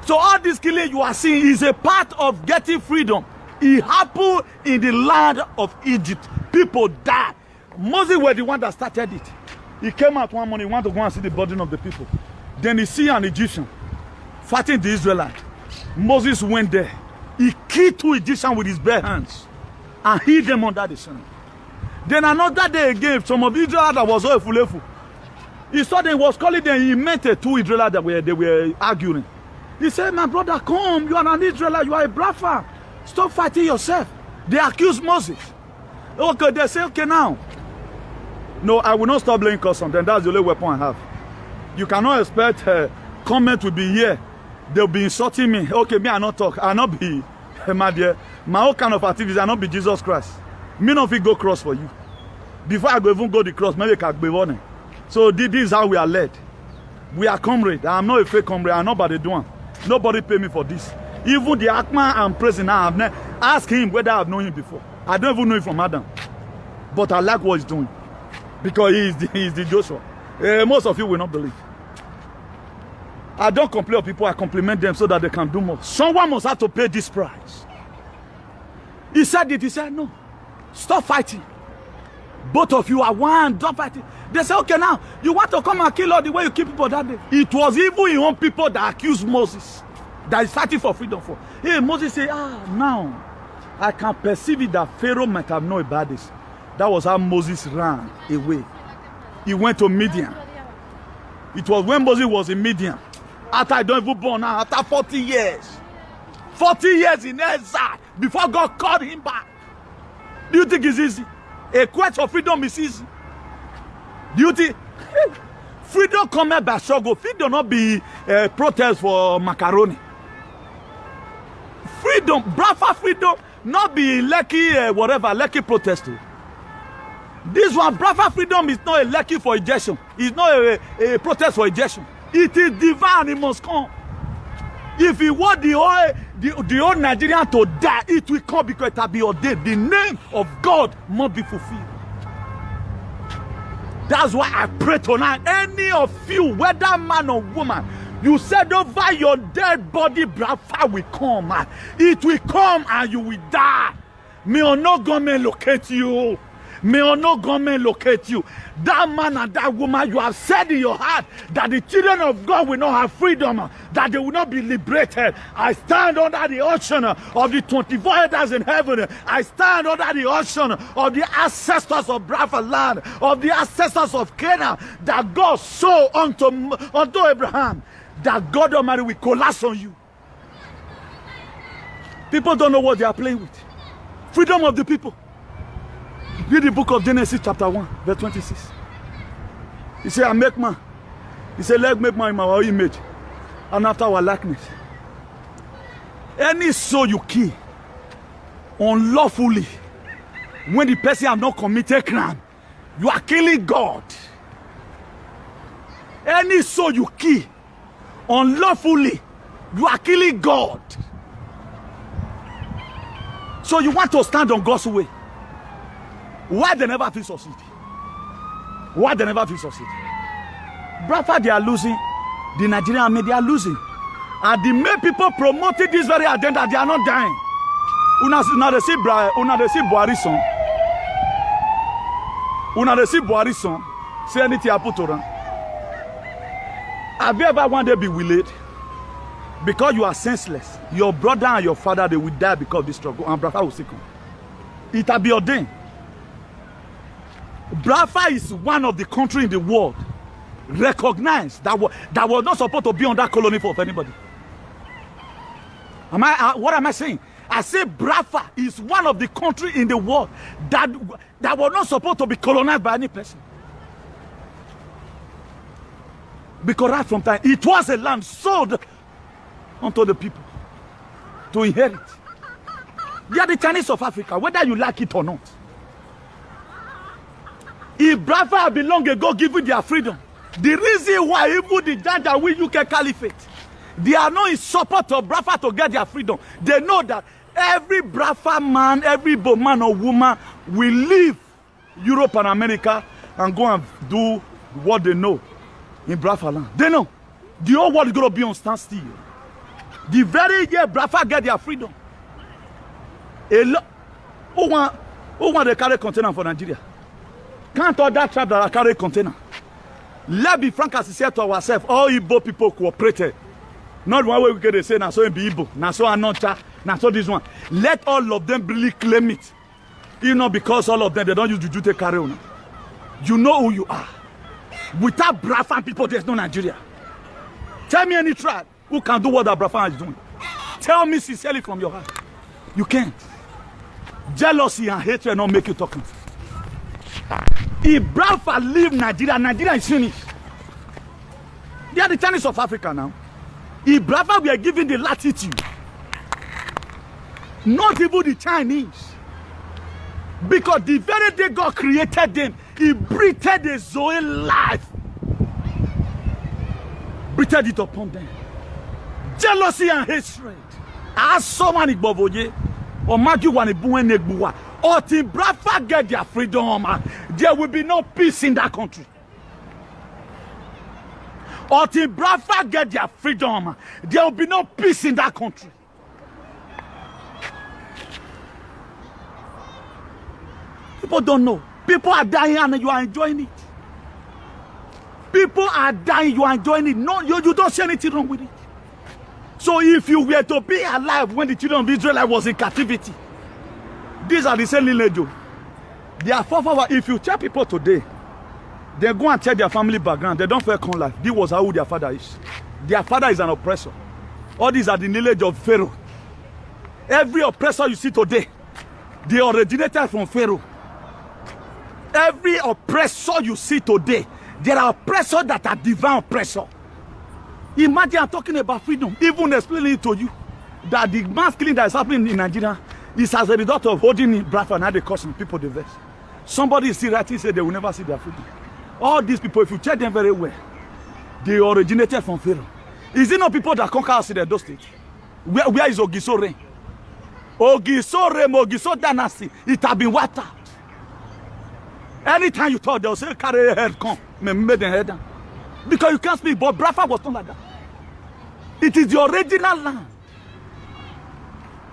So all this killing you are seeing is a part of getting freedom. It happened in the land of Egypt. People died. Moses was the one that started it. He came out one morning, he wanted to go and see the burden of the people. Then he see an Egyptian fighting the Israelites. Moses went there. He killed 2 Egyptians with his bare hands and hid them under the sun. Then another day again, some of Israel that was all full. He saw them, was calling them, he met 2 Israelites that they were arguing. He said, my brother, come, you are an Israelite, you are a Biafra. Stop fighting yourself. They accused Moses. Okay, they say, okay now. No, I will not stop blaming custom, then that's the only weapon I have. You cannot expect comment to be here. They'll be insulting me. Okay, me, I not talk. I'll not be My dear, my own kind of activities are not be Jesus Christ. Me not fit go cross for you. Before I go even go the cross, maybe I can be one. So this is how we are led. We are comrade. I am not a fake comrade. I am not by the doing. Nobody pay me for this. Even the Akman I'm praising now, I've never asked him whether I've known him before. I don't even know him from Adam. But I like what he's doing. Because he is the Joshua. Most of you will not believe. I don't complain of people, I compliment them so that they can do more. Someone must have to pay this price. He said it, he said, no. Stop fighting. Both of you are one, don't fight it. They say, okay, now, you want to come and kill all the way you kill people that day. It was even your own people that accused Moses, that is fighting for freedom for. Hey, Moses said, now, I can perceive it that Pharaoh might have known about this. That was how Moses ran away. He went to Midian. It was when Moses was in Midian. After I don't even born now, after 40 years. 40 years in exile, before God called him back. Do you think it's easy? A quest for freedom is easy. Do you think freedom comes by struggle? Freedom not be a protest for macaroni. Freedom, Brafa freedom, not be lucky whatever, lucky protest. This one, Brafa freedom is not a lucky for injection. It's not a protest for injection. It is divine, it must come. If you want the whole Nigerian to die, it will come because it will be ordained. The name of God must be fulfilled. That's why I pray tonight. Any of you, whether man or woman, you said over your dead body, Brafa will come. It will come and you will die. May no government locate you. May no government locate you. That man and that woman, you have said in your heart that the children of God will not have freedom, that they will not be liberated. I stand under the ocean of the 24 elders in heaven. I stand under the ocean of the ancestors of Brafa land, of the ancestors of Canaan, that God saw unto Abraham, that God Almighty will collapse on you. People don't know what they are playing with. Freedom of the people. Read the book of Genesis chapter 1, verse 26. He said, I make man. He said, let make man in our image and after our likeness. Any soul you kill unlawfully, when the person have not committed crime, you are killing God. Any soul you kill unlawfully, you are killing God. So you want to stand on God's way. Why they never feel succeed? Why they never feel succeed? Brafa, they are losing. The Nigerian media are losing. And the main people promoting this very agenda, they are not dying. Una de see Buhari son. Una de see Buhari son. Say anything happen to them. Have you ever one day be willing? Because you are senseless. Your brother and your father, they will die because of this struggle. And Brafa will still come. It will be ordained. Brafa is one of the countries in the world recognized that was not supposed to be on that colony for anybody. What am I saying? I say Brafa is one of the countries in the world that was not supposed to be colonized by any person. Because right from time, it was a land sold unto the people to inherit. They are the Chinese of Africa, whether you like it or not. If Brafa had been long ago given their freedom, the reason why even the Janjaweed UK Caliphate, they are not in support of Brafa to get their freedom. They know that every Brafa man, every man or woman will leave Europe and America and go and do what they know in Brafa land. They know. The whole world is going to be on standstill. The very year Brafa get their freedom, who want to carry container for Nigeria? Can't all that tribe that carry container? Let's be frank as we say to ourselves, all Igbo people cooperated. Not one way we can say, now so in Igbo, now so Anoncha, now so this one. Let all of them really claim it. You know, because all of them, they don't use juju to carry on. You know who you are. Without Brafa people, there's no Nigeria. Tell me any tribe who can do what that Brafa is doing. Tell me sincerely from your heart. You can't. Jealousy and hatred don't make you talking. If Brafa leave Nigeria, Nigeria is finished. They are the Chinese of Africa now. If Brafa were given the latitude, Not even the Chinese. Because the very day God created them, he breathed a Zoe life. Breathed it upon them. Jealousy and hatred. As someone igbovoye, or magi wan ebuwe negbuwa, or till Biafra get their freedom, there will be no peace in that country. Or till Biafra get their freedom, there will be no peace in that country. People don't know. People are dying and you are enjoying it. People are dying, you are enjoying it. No, you don't see anything wrong with it. So if you were to be alive when the children of Israel was in captivity, these are the same lineage. They are forefathers. If you tell people today, they go and check their family background, they don't come life. This was how their father is. Their father is an oppressor. All these are the lineage of Pharaoh. Every oppressor you see today, they originated from Pharaoh. Every oppressor you see today, there are oppressors that are divine oppressors. Imagine I'm talking about freedom, even explaining it to you that the mass killing that is happening in Nigeria is as a result of holding in Biafra and they causing people the verse. Somebody is still writing say they will never see their freedom. All these people, if you check them very well, they originated from Pharaoh. Is it not people that conquer us in the Edo State? Where is Ogiso reign? Ogiso reign, Ogiso dynasty, it has been wiped out. Anytime you talk, they'll say, carry a head, come. Made them head down. Because you can't speak, but Biafra was not like that. It is the original land.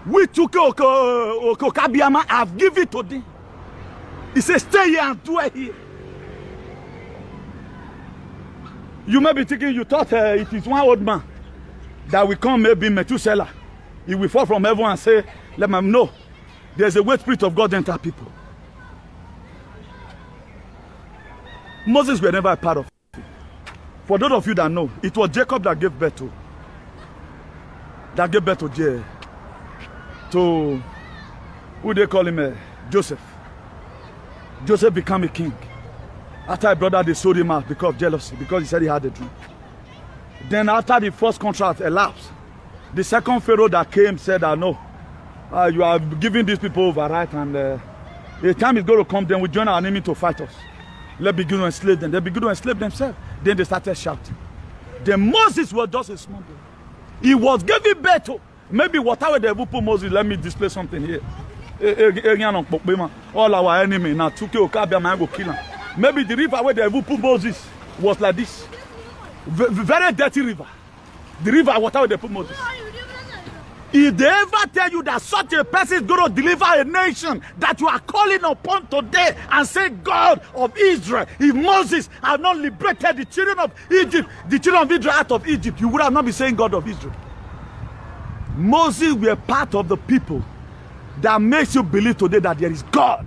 We took Okabiama, I've given it to them. He says, stay here and do it here. You may be thinking, you thought it is one old man that will come, maybe Methuselah. He will fall from heaven and say, let me know. There's a weight spirit of God enter people. Moses were never a part of it. For those of you that know, it was Jacob that gave birth to who they call him, Joseph. Joseph became a king. After his brother, they sold him out because of jealousy, because he said he had a dream. Then after the first contract elapsed, the second Pharaoh that came said, no, you are giving these people over, right? And the time is going to come, then we join our enemy to fight us. Let's begin to enslave them. They begin to enslave themselves. Then they started shouting. Then Moses was just a small boy. He was giving birth to, maybe whatever they will put Moses, let me display something here. All our enemy, now go kill him. Maybe the river where they will put Moses was like this. Very dirty river. The river, whatever they put Moses. If they ever tell you that such a person is going to deliver a nation that you are calling upon today and say, God of Israel, if Moses had not liberated the children of Egypt, the children of Israel out of Egypt, you would have not been saying God of Israel. Moses were part of the people that makes you believe today that there is God,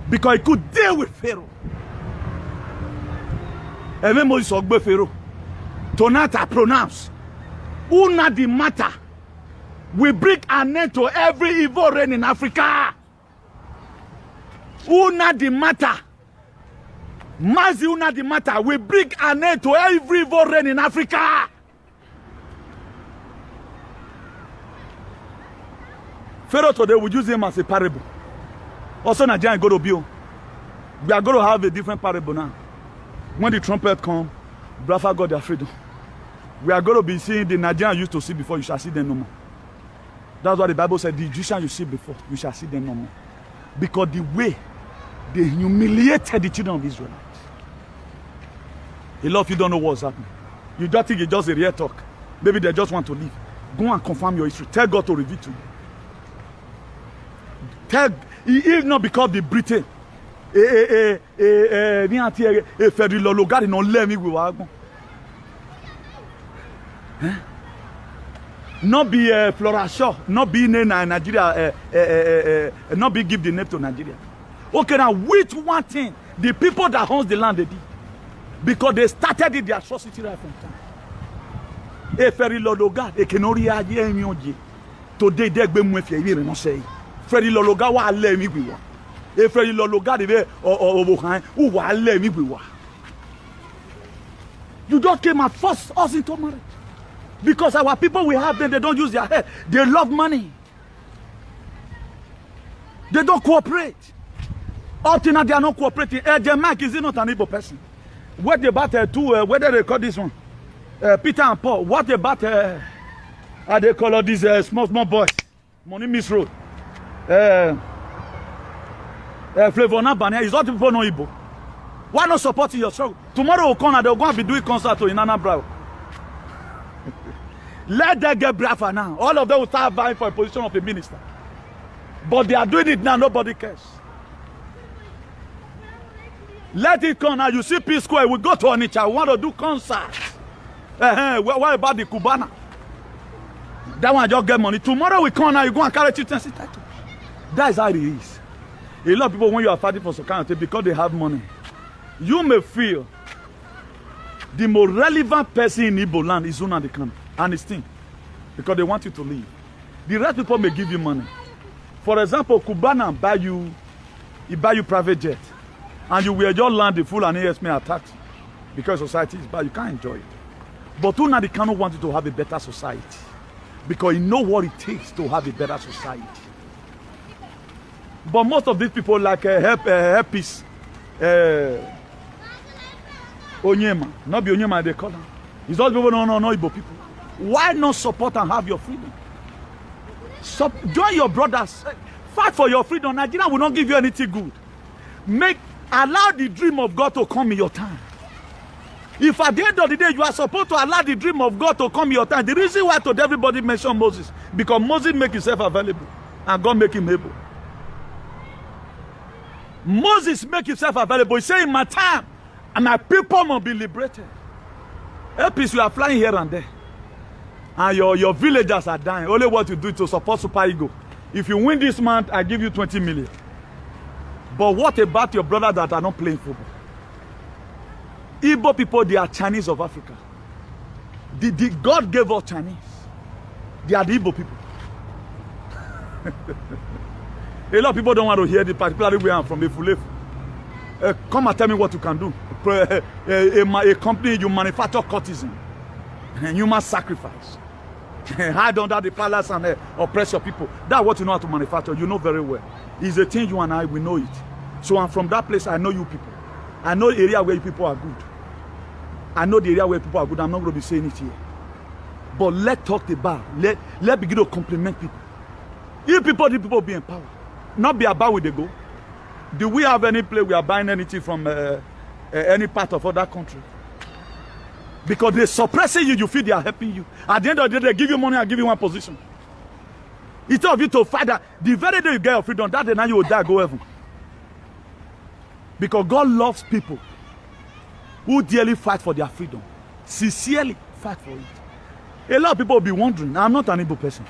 because he could deal with Pharaoh. And when Moses spoke Pharaoh, tonight I pronounce, who not the matter, we bring an end to every evil reign in Africa. Who not the matter? Mazi who not the matter? We bring an end to every evil reign in Africa. Pharaoh today we use him as a parable. Also Nigeria going to be. We are going to have a different parable now. When the trumpet come, Biafra got their freedom. We are going to be seeing the Nigerians used to see before, you shall see them no more. That's what the Bible said, the Egyptians you see before, you shall see them no more. Because the way they humiliated the children of Israel. A lot of you don't know what's happening. You just think it's just a real talk. Maybe they just want to leave. Go and confirm your history. Tell God to reveal to you. Tell, if not because the Britain, not be Flora Shaw, not be in Nigeria, not be give the name to Nigeria. Okay, now which one thing the people that owns the land they did? Because they started the atrocity right from time. Ferry Lologa, Ekenoria, today they be more fear, you know, say. Ferry Lologa, wa let me be one. Ferry Lologa, the who wa let me be one. You just came and forced us into marriage. Because our people we have them, they don't use their head. They love money. They don't cooperate. Up till now, they are not cooperating. The Mark, is he not an Igbo person? What about whether they call this one? Peter and Paul. What about how they call all these small boys? Money Miss Road. Flavor Nabania. Is all the people know Igbo? Why not supporting your struggle? Tomorrow will come and they're going to be doing concert in Anambra. Let them get braver now. All of them will start vying for a position of a minister. But they are doing it now. Nobody cares. Let it come now. You see Peace Square. We go to Onitsha. We want to do concerts. What about the Cubana? That one just get money. Tomorrow we come now. You go and carry chieftaincy title. That is how it is. A lot of people, when you are fighting for some kind of thing, because they have money, you may feel the more relevant person in Igbo land is Nnamdi Kanu and his team, because they want you to leave. The rest people may give you money. For example, Cubana buy you private jet, and you will just land the full and AS may attack you because society is bad. You can't enjoy it. But Nnamdi Kanu wants you to have a better society because he knows what it takes to have a better society. But most of these people like Herpes, Onyema, not be Onyema they call them. It's all people no Igbo people. Why not support and have your freedom? Join your brothers. Fight for your freedom. Nigeria will not give you anything good. Allow the dream of God to come in your time. If at the end of the day you are supposed to allow the dream of God to come in your time, the reason why today everybody mention Moses, because Moses make himself available and God make him able. Moses make himself available. He say in my time, and my people must be liberated. Help you are flying here and there. And your villagers are dying. Only what you do to support Super Ego. If you win this month, I give you 20 million. But what about your brother that are not playing football? Igbo people, they are Chinese of Africa. God gave us Chinese. They are the Igbo people. A lot of people don't want to hear the particularly where I'm from, Efulefu. Come and tell me what you can do. A company, you manufacture courtesan and human sacrifice. Hide under the palace and oppress your people. That's what you know how to manufacture. You know very well. It's a thing you and I, we know it. So I'm from that place, I know you people. I know the area where you people are good. I know the area where people are good. I'm not going to be saying it here. But let's talk about, let begin to compliment people. If people, the people be empowered. Not be about where they go. Do we have any place we are buying anything from any part of other country? Because they're suppressing you, you feel they are helping you. At the end of the day, they give you money and give you one position. Instead of you to fight that, the very day you get your freedom, that day now you will die, go heaven. Because God loves people who dearly fight for their freedom. Sincerely fight for it. A lot of people will be wondering, I'm not an Igbo person.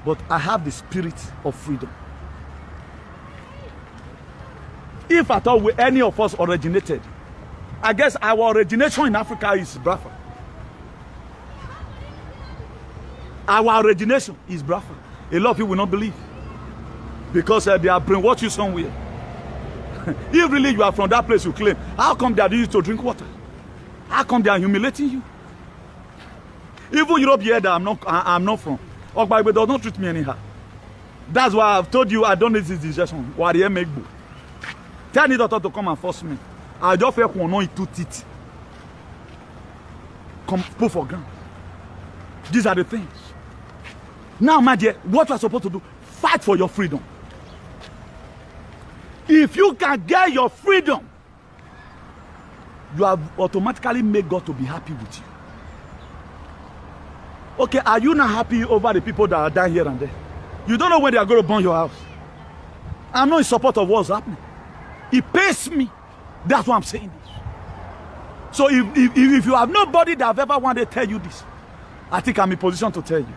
But I have the spirit of freedom. If at all any of us originated, I guess our origination in Africa is Biafra. Our origination is Biafra. A lot of people will not believe. Because they are brainwashed you somewhere. If really you are from that place you claim, how come they are used to drink water? How come they are humiliating you? Even Europe here that I'm not from. Ogbaigbe does not treat me anyhow. That's why I've told you I don't need this decision. Tell the doctor to come and force me. I just feel one it two teeth. Come put for ground. These are the things. Now, my dear, what you are supposed to do, fight for your freedom. If you can get your freedom, you have automatically made God to be happy with you. Okay, are you not happy over the people that are dying here and there? You don't know when they are going to burn your house. I'm not in support of what's happening. It pays me. That's why I'm saying this. So if you have nobody that have ever wanted to tell you this, I think I'm in position to tell you.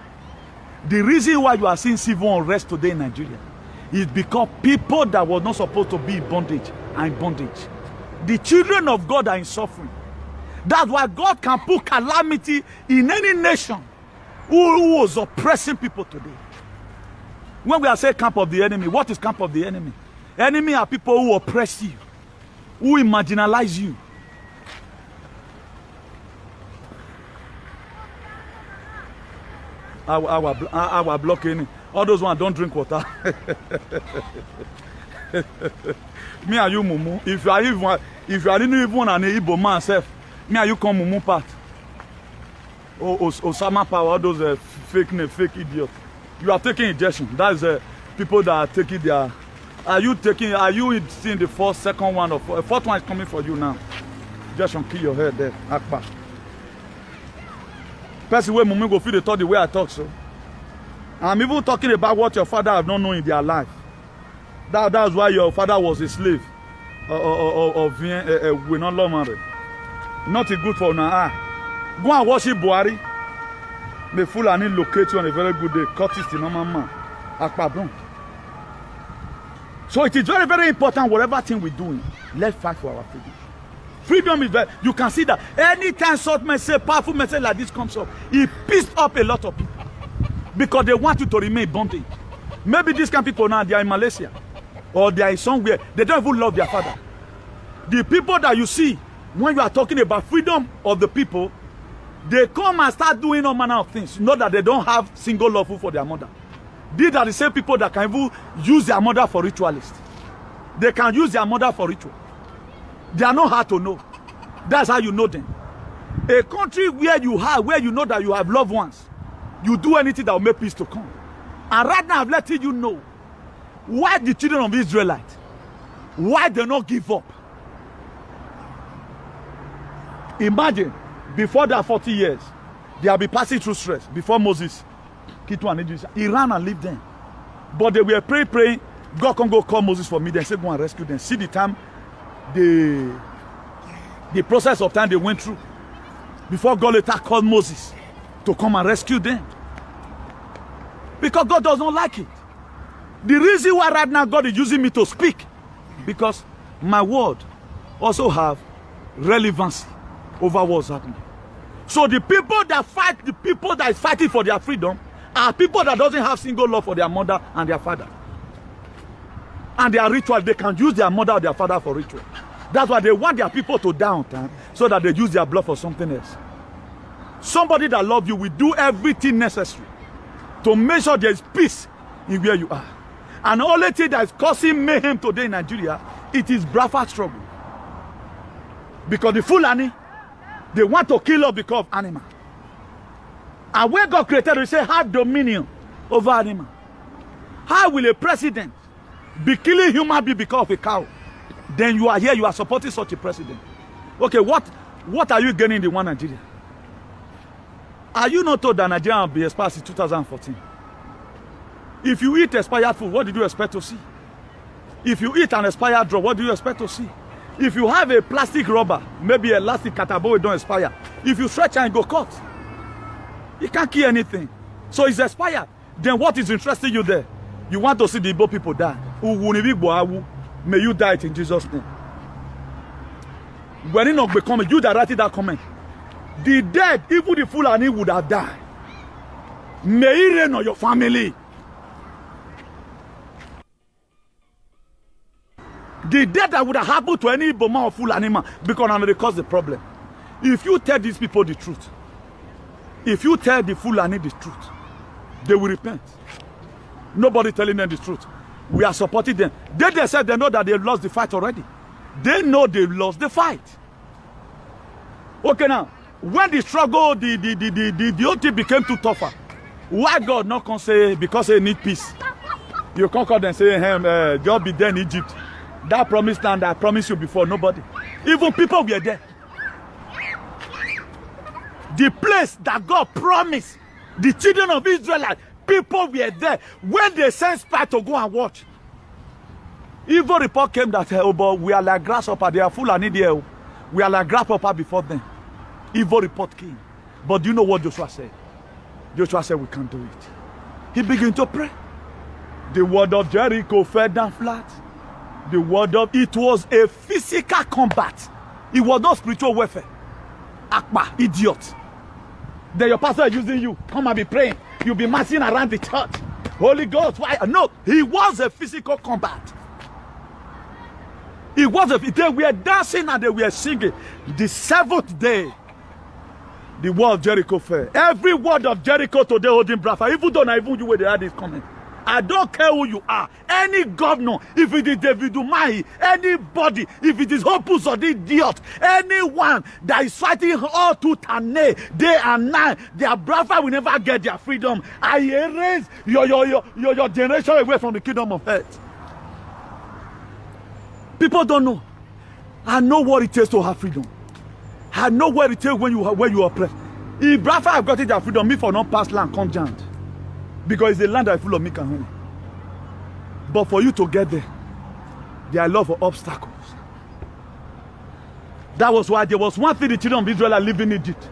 The reason why you are seeing civil unrest today in Nigeria is because people that were not supposed to be in bondage are in bondage. The children of God are in suffering. That's why God can put calamity in any nation who was oppressing people today. When we are saying camp of the enemy, what is camp of the enemy? Enemy are people who oppress you, who marginalize you. our blocking. All those ones don't drink water. Me and you, Mumu. If you are even an Igbo man, self, me and you come Mumu part. Osama Power, all those fake idiots. You are taking injection. That's people that are taking their. Are you seeing the first, second one, or fourth one is coming for you now? Just kill your head there. Akbar. Person where Mumu go feel the thought the way I talk so. I'm even talking about what your father have not known in their life. That's why your father was a slave. We're not married. Not a good for now. Go and worship Buhari. The Fulani locate you on a very good day. Curtis the normal man. Akbar. So it is very, very important, whatever thing we're doing, let's fight for our freedom. Freedom is very, you can see that anytime short message, powerful message like this comes up, it pissed up a lot of people. Because they want you to remain bondage. Maybe these kind of people now, they are in Malaysia. Or they are somewhere. They don't even love their father. The people that you see, when you are talking about freedom of the people, they come and start doing all manner of things. You know that they don't have single love for their mother. These are the same people that can even use their mother for ritualists. They can use their mother for ritual. They are not hard to know. That's how you know them. A country where you know that you have loved ones, you do anything that will make peace to come. And right now, I'm letting you know why the children of Israelites, why they not give up. Imagine, before that 40 years, they have been passing through stress. Before Moses, he ran and lived them. But they were praying. God can go call Moses for me. Then say, go and rescue them. See the time, the process of time they went through. Before God later called Moses to come and rescue them. Because God does not like it. The reason why right now God is using me to speak, because my word also have relevancy over what's happening. So the people that fight, the people that is fighting for their freedom, are people that doesn't have single love for their mother and their father. And their ritual, they can use their mother or their father for ritual. That's why they want their people to die on time, so that they use their blood for something else. Somebody that loves you will do everything necessary to make sure there is peace in where you are. And the only thing that is causing mayhem today in Nigeria, it is Biafra struggle. Because the Fulani, they want to kill us because of animal. And when God created, we say, have dominion over animal. How will a president be killing human being because of a cow? Then you are here, you are supporting such a president. Okay, what are you gaining in the one Nigeria? Are you not told that Nigeria will be expired in 2014? If you eat expired food, what did you expect to see? If you eat an expired drug, what do you expect to see? If you have a plastic rubber, maybe a elastic catabo, don't expire. If you stretch and go cut, you can't kill anything. So it's expired. Then what is interesting you there? You want to see the Igbo people die. May you die in Jesus' name. When it not become you that write that comment, the dead, even the Fulani would have died. May it rain on your family. The death that would have happened to any Iboma or Fulani man, because now they cause the problem. If you tell these people the truth, if you tell the Fulani the truth, they will repent. Nobody telling them the truth. We are supporting them. They said they know that they lost the fight already. They know they lost the fight. Okay, now, when the struggle, the whole thing became too tougher, why God not can say, because they need peace? You can't call them and say, hey, just be there in Egypt. That promised land I promised you before, nobody. Even people were there. The place that God promised the children of Israel, people were there. When they sent spies to go and watch, evil report came that, oh, but we are like grasshopper. They are full and there. We are like grasshopper before them. Evil report came. But do you know what Joshua said? Joshua said, we can't do it. He began to pray. The word of Jericho fell down flat. The word of, it was a physical combat. It was not spiritual warfare. Akbar, idiot. Then your pastor is using you. Come and be praying. You'll be marching around the church. Holy Ghost, why? No, it was a physical combat. It was they were dancing and they were singing. The seventh day, the wall of Jericho fell. Every word of Jericho today holding Bradford, even though not even you where they had this comment. I don't care who you are. Any governor, if it is David Umahi, anybody, if it is Hopus or the idiot, anyone that is fighting all tooth and nail, day and night, their Bradford will never get their freedom. I erase your generation away from the kingdom of earth. People don't know. I know what it takes to have freedom. I know what it takes when you are oppressed. If Bradford have gotten their freedom, me for not pass land, come giant. Because it's a land that is full of milk and honey. But for you to get there, there are a lot of obstacles. That was why there was one thing the children of Israel are living in Egypt.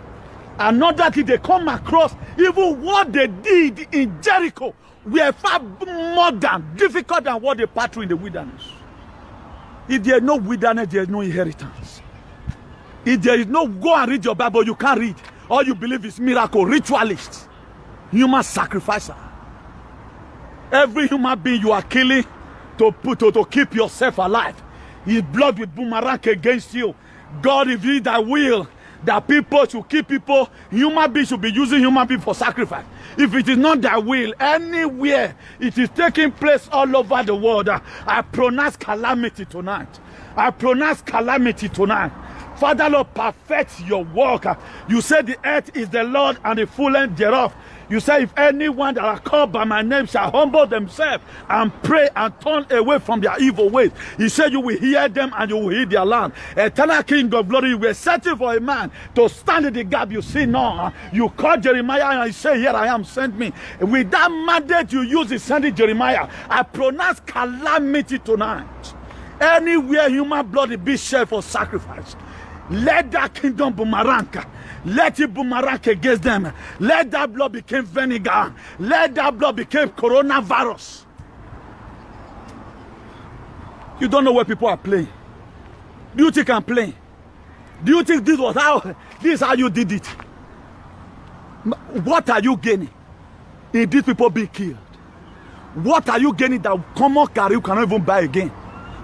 Another thing they come across, even what they did in Jericho, were far more than difficult than what they passed through in the wilderness. If there is no wilderness, there is no inheritance. If there is no, go and read your Bible, you can't read. All you believe is miracle, ritualist, human sacrificer. Every human being you are killing to keep yourself alive, his blood will boomerang against you. God, if it that will, that people should kill people, human beings should be using human beings for sacrifice. If it is not that will, anywhere it is taking place all over the world, I pronounce calamity tonight. I pronounce calamity tonight. Father, Lord, perfect your work. You said the earth is the Lord and the fullness thereof. You say, if anyone that are called by my name shall humble themselves and pray and turn away from their evil ways, he said you will hear them and you will heal their land. Eternal King of glory, you were searching for a man to stand in the gap. You see, no, you called Jeremiah and he said, here I am, send me. With that mandate you use in sending Jeremiah, I pronounce calamity tonight. Anywhere human blood be shed for sacrifice, let that kingdom boomerang. Let it boomerang against them. Let that blood become vinegar. Let that blood become coronavirus. You don't know where people are playing. Do you think I'm playing? Do you think this is how you did it? What are you gaining in these people being killed? What are you gaining that common Gary you cannot even buy again?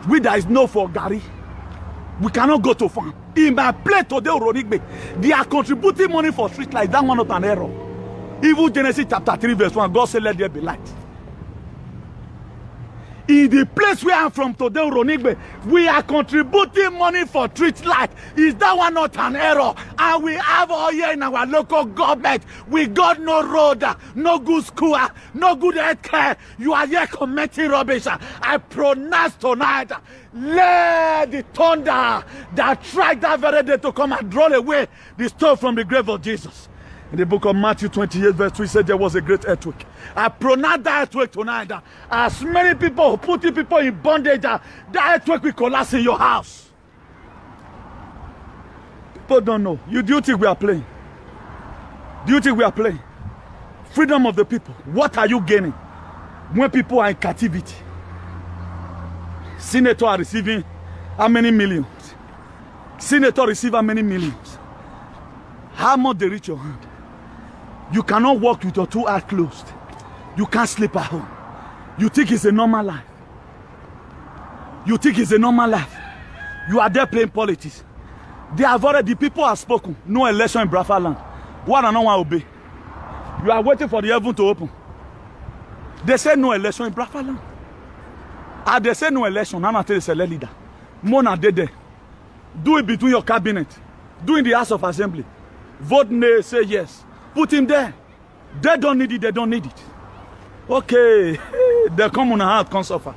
We there is no for Gary. We cannot go to farm. In my place today, Ronigbe, they are contributing money for street light. That one not an error. Even Genesis chapter 3 verse 1, God said, let there be light. In the place where I'm from today, Ronigbe, we are contributing money for street light. Is that one not an error? And we have all here in our local government. We got no road, no good school, no good health care. You are here committing rubbish. I pronounce tonight, let the thunder that tried that very day to come and draw away the stone from the grave of Jesus. In the book of Matthew 28 verse 3 said there was a great earthquake. I pronounce that earthquake tonight. As many people putting people in bondage, that earthquake will collapse in your house. People don't know. Do you think we are playing? Do you think we are playing? Freedom of the people. What are you gaining when people are in captivity? Senator are receiving how many millions? Senator receive how many millions? How much they reach your hand? You cannot walk with your two eyes closed. You can't sleep at home. You think it's a normal life. You think it's a normal life. You are there playing politics. They have already, the people have spoken. No election in Bradford land. One and no one obey. You are waiting for the heaven to open. They say no election in Bradford land. And they say no election. Now until they select leader. Mona Dede. Do it between your cabinet. Do it in the House of Assembly. Vote nay, say yes. Put him there. They don't need it, they don't need it. Okay, they come on a heart, can suffer.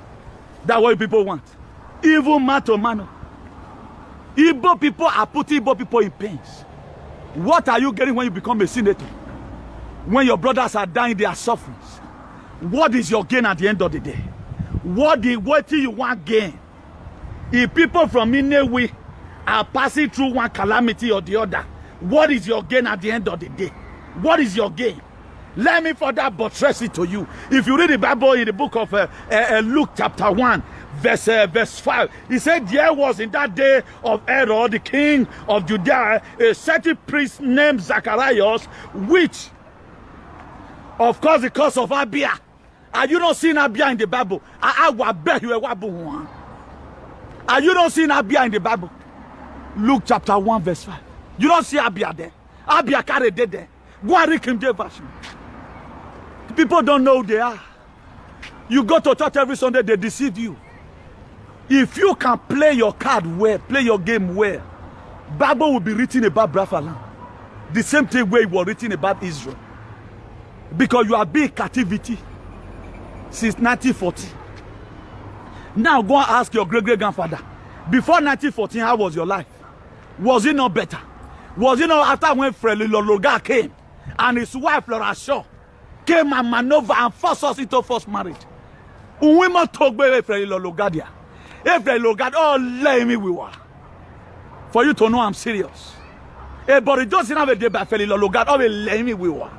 That's what people want. Evil man to man. Igbo people are putting Igbo people in pains. What are you getting when you become a senator? When your brothers are dying, they are suffering. What is your gain at the end of the day? What do you want gain? If people from Inewi are passing through one calamity or the other, what is your gain at the end of the day? What is your gain? Let me further buttress it to you. If you read the Bible in the book of Luke chapter 1, verse 5, he said, there was in that day of Herod, the king of Judea, a certain priest named Zacharias, which, of course, the cause of Abia. Are you not seeing Abia in the Bible? Are you not seeing Abia in the Bible? Luke chapter 1, verse 5. You don't see Abia there. Abiakare did there. Go and read King James Version. People don't know who they are. You go to church every Sunday, they deceive you. If you can play your card well, play your game well, Bible will be written about Biafra. The same thing way it was written about Israel. Because you have been in captivity since 1940. Now go and ask your great-great-grandfather. Before 1914, how was your life? Was it not better? Was it not after when Frelimo Loga came and his wife Laura Shaw came and maneuvered and forced us into forced marriage? Women talk about Frelimo Logadia. If Frelimo Logadia, oh, let me we were. For you to know I'm serious. But it doesn't have a day by Frelimo Logadia, oh, let me we were.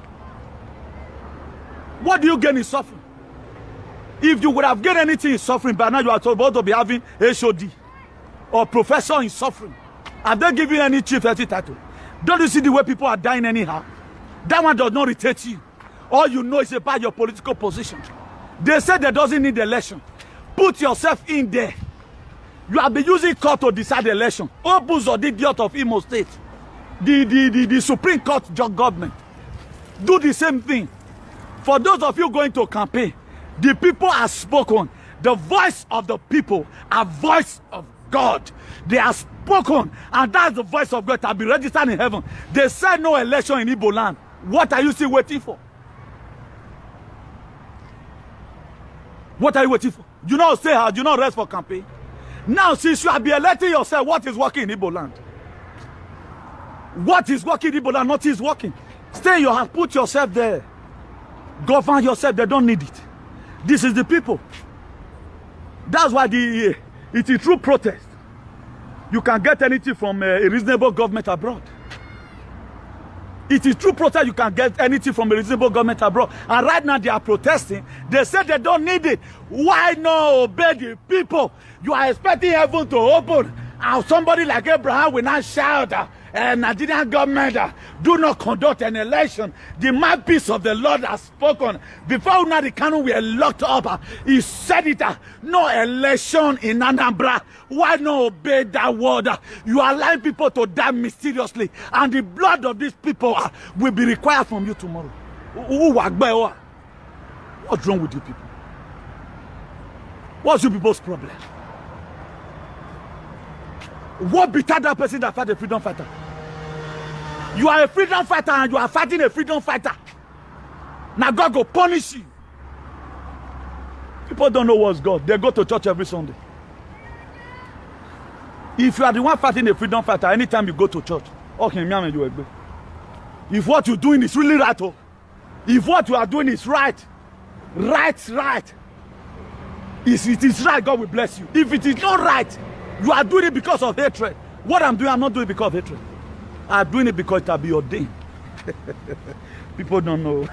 What do you gain in suffering? If you would have gained anything in suffering, by now you are supposed to be having HOD or professor in suffering. Have they given you any chief title? Don't you see the way people are dying anyhow? That one does not irritate you. All you know is about your political position. They said they doesn't need election. Put yourself in there. You have been using court to decide the election. Opus or the idiot of Imo State. The Supreme Court government. Do the same thing. For those of you going to campaign, the people have spoken. The voice of the people, a voice of God. They have spoken, and that's the voice of God to be registered in heaven. They said no election in Igbo land. What are you still waiting for? What are you waiting for? You not stay hard, you not rest for campaign. Now, since you have been electing yourself, what is working in Igbo land? What is working in Igbo land? Nothing is working. Stay in your house, put yourself there. Govern yourself, they don't need it. This is the people. That's why it is true protest. You can get anything from a reasonable government abroad. It is true protest. You can get anything from a reasonable government abroad. And right now they are protesting. They say they don't need it. Why not obey the people? You are expecting heaven to open. And somebody like Abraham will not shout, Nigerian government, do not conduct an election. The mouthpiece of the Lord has spoken. Before Nnamdi Kanu were locked up, he said it, no election in Anambra. Why not obey that word? You are allowing people to die mysteriously, and the blood of these people will be required from you tomorrow. What's wrong with you people? What's you people's problem? What better that person that fight a freedom fighter? You are a freedom fighter and you are fighting a freedom fighter. Now God will punish you. People don't know what's God. They go to church every Sunday. If you are the one fighting a freedom fighter, anytime you go to church, if what you're doing is really right, if what you are doing is right, it is right, God will bless you. If it is not right, you are doing it because of hatred. What I'm doing, I'm not doing it because of hatred. I'm doing it because it will be ordained. People don't know.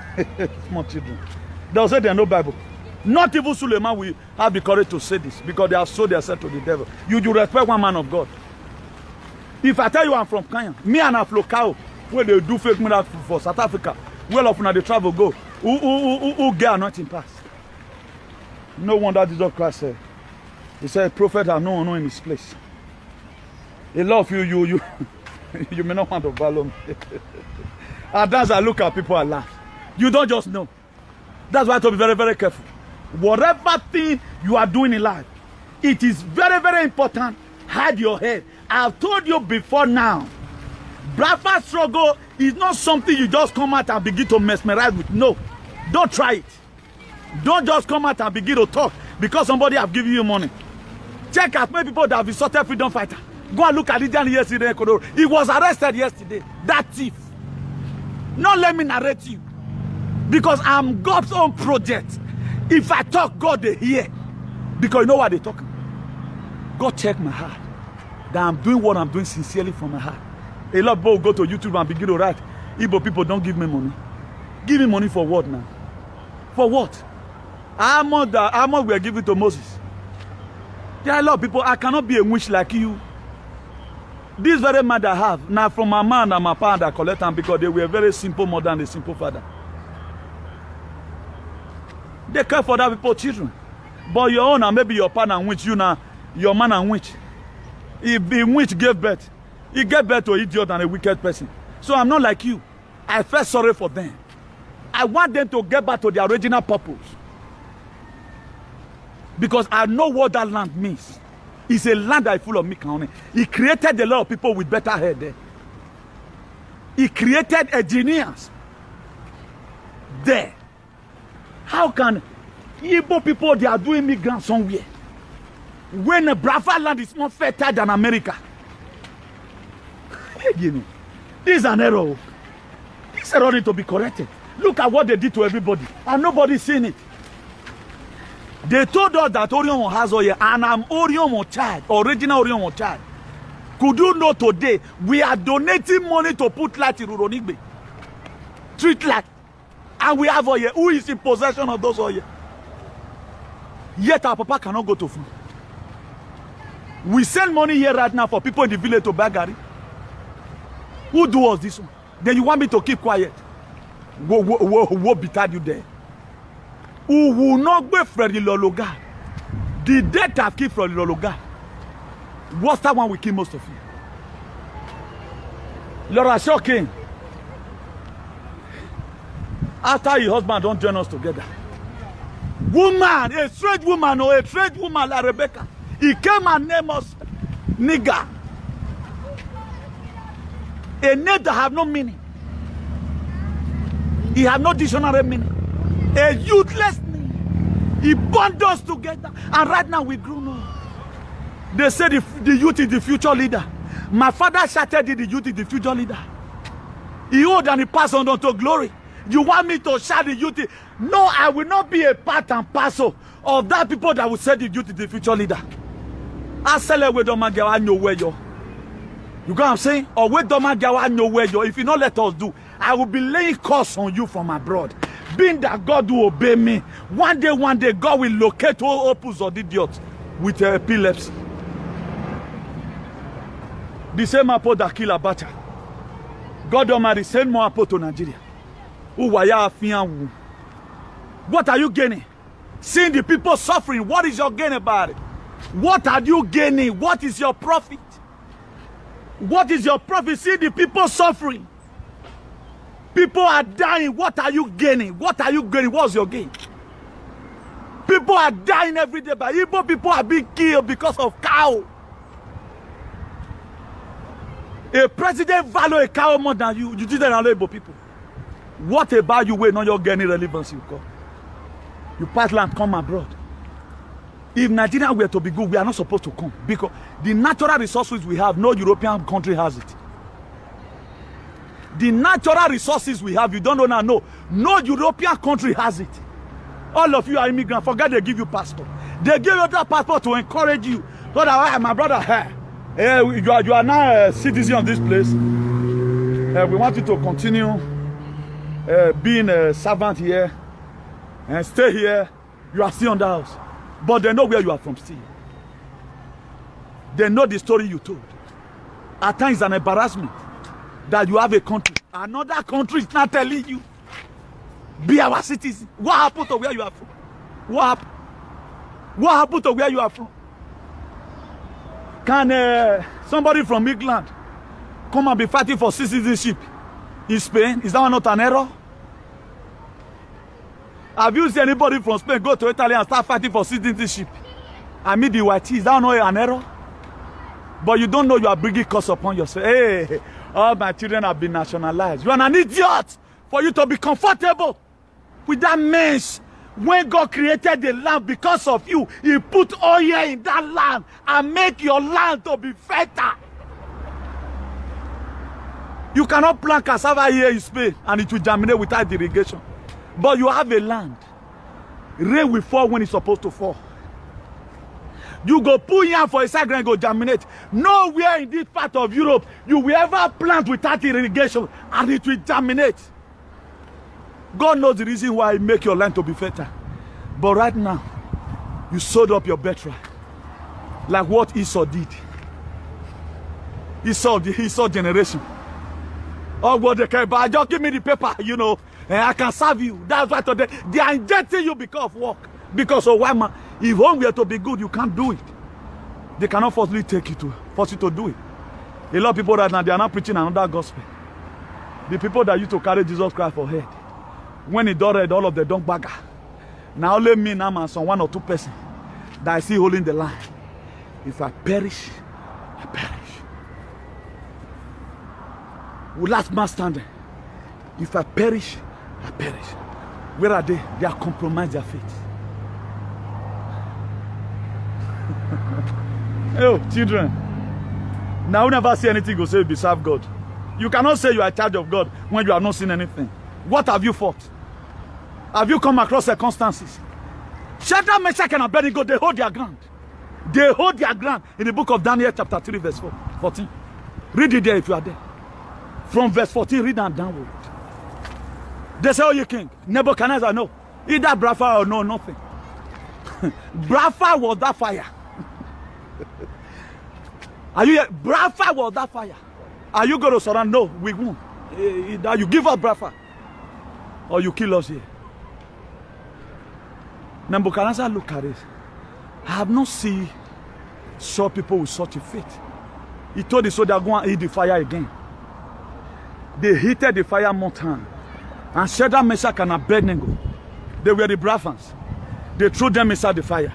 Small children. They'll say they know Bible. Not even Suleiman will have the courage to say this because they have sold themselves to the devil. You do respect one man of God. If I tell you I'm from Kenya, me and Aflokao, where they do fake miracles for South Africa, well up when they travel go, who get anointing pass. No wonder Jesus Christ said. He said, prophet have no honor in his place. He love you, you may not want to follow me. And that's I look at people and laugh. You don't just know. That's why I have to be very, very careful. Whatever thing you are doing in life, it is very, very important. Hide your head. I've told you before now. Biafra struggle is not something you just come out and begin to mesmerize with. No. Don't try it. Don't just come out and begin to talk because somebody have given you money. Check out many people that have insulted freedom fighter. Go and look at it yesterday. He was arrested yesterday. That thief. Not let me narrate you. Because I'm God's own project. If I talk, God they hear. Because you know what they're talking. God check my heart. That I'm doing what I'm doing sincerely from my heart. A lot of people go to YouTube and begin to write, Igbo people don't give me money. Give me money for what now? For what? Armor we are giving to Moses. There are a lot of people, I cannot be a witch like you. This very mother I have, now from my man and my father collect them because they were very simple mother and a simple father. They care for that people's children. But your own and maybe your partner and witch, you now, your man and witch. If the witch gave birth, he gave birth to an idiot and a wicked person. So I'm not like you. I felt sorry for them. I want them to get back to their original purpose. Because I know what that land means. It's a land that is full of milk and honey. He created a lot of people with better head there. He created engineers there. How can Igbo people, they are doing migrant somewhere? When a Biafra land is more fertile than America. You know, this is an error. This error needs to be corrected. Look at what they did to everybody, and nobody's seen it. They told us that Orion has oil, and I'm Orion child, original Orion child. Could you know today we are donating money to put light in Uronigbe? Street light. And we have oil. Who is in possession of those oil? Yet our papa cannot go to food. We send money here right now for people in the village to buy gari. Who do us this one? Then you want me to keep quiet? What betide you there? Who will not go Freddy Lologa? The death have killed Freddy Lologa. What's that one will kill most of you? Laura Shaw came. After your husband don't join us together. Woman, a strange woman or a strange woman like Rebecca. He came and named us nigger. A name that have no meaning. He have no dictionary meaning. A useless name. He bound us together. And right now we grew up. They say the youth is the future leader. My father shouted the youth is the future leader. He owed and he passed on to glory. You want me to shout the youth? No, I will not be a part and parcel of that people that will say the youth is the future leader. I sell it with Domagawa, I know where you're. You know what I'm saying? Or with Domagawa, I know where you're. If you not let us do, I will be laying curse on you from abroad. Being that God will obey me. One day, God will locate all opus or idiots with epilepsy. The same apple that kill Abacha. God Almighty send more apple to Nigeria. What are you gaining? Seeing the people suffering, what is your gain about it? What are you gaining? What is your profit? What is your profit? See the people suffering. People are dying. What are you gaining? What are you gaining? What's your gain? People are dying every day, but Igbo people are being killed because of cow. A president value a cow more than you. You didn't allow Igbo people. What about you? Wait, not your gaining relevance. You pass land, come abroad. If Nigeria were to be good, we are not supposed to come because the natural resources we have, no European country has it. The natural resources we have, you don't know now, no European country has it. All of you are immigrants. Forget they give you passport. They give you that passport to encourage you. So that my brother, you are now a citizen of this place. We want you to continue being a servant here and stay here. You are still on the house. But they know where you are from still. They know the story you told. At times it's an embarrassment that you have a country. Another country is not telling you. Be our citizen. What happened to where you are from? What happened? What happened to where you are from? Can somebody from England come and be fighting for citizenship in Spain? Is that one not an error? Have you seen anybody from Spain go to Italy and start fighting for citizenship? I mean the white is that not an error? But you don't know you are bringing curse upon yourself. Hey, all my children have been nationalized. You are an idiot for you to be comfortable with that mess. When God created the land because of you, He put oil in that land and make your land to be fertile. You cannot plant cassava here in Spain and it will germinate without irrigation. But you have a land. Rain will fall when it's supposed to fall. You go put yam for a second and go germinate. Nowhere in this part of Europe you will ever plant without irrigation and it will germinate. God knows the reason why He make your land to be fertile. But right now, you sowed up your birthright. Like what Esau did. Esau generation. Oh, what they care about? Just give me the paper, you know, and I can serve you. That's why today they are injecting you because of work. Because of why, man? If home were to be good, you can't do it. They cannot force you to do it. A lot of people right now, they are not preaching another gospel. The people that used to carry Jesus Christ for head. When he done read, all of them don't bagger. Now only me now and some 1 or 2 persons that I see holding the line. If I perish, I perish. We last man standing. If I perish, I perish. Where are they? They are compromised their faith. Oh, children. Now we never see anything go say you serve God. You cannot say you are in charge of God when you have not seen anything. What have you fought? Have you come across circumstances? Shadrach, Meshach, and Abednego, they hold their ground. They hold their ground in the book of Daniel chapter 3 verse 14. Read it there if you are there. From verse 14, read and downward. They say, oh, you king. Nebuchadnezzar, no. Either Brafa or no, nothing. Brafa was that fire. Are you here? Brafa was that fire. Are you going to surrender? No, we won't. Either you give up Brafa or you kill us here. Nebuchadnezzar, look at it. I have not seen such people with such a faith. He told the soldier, go and eat the fire again. They heated the fire more time. And Shadrach, Meshach, and Abednego, they were the Brafans. They threw them inside the fire.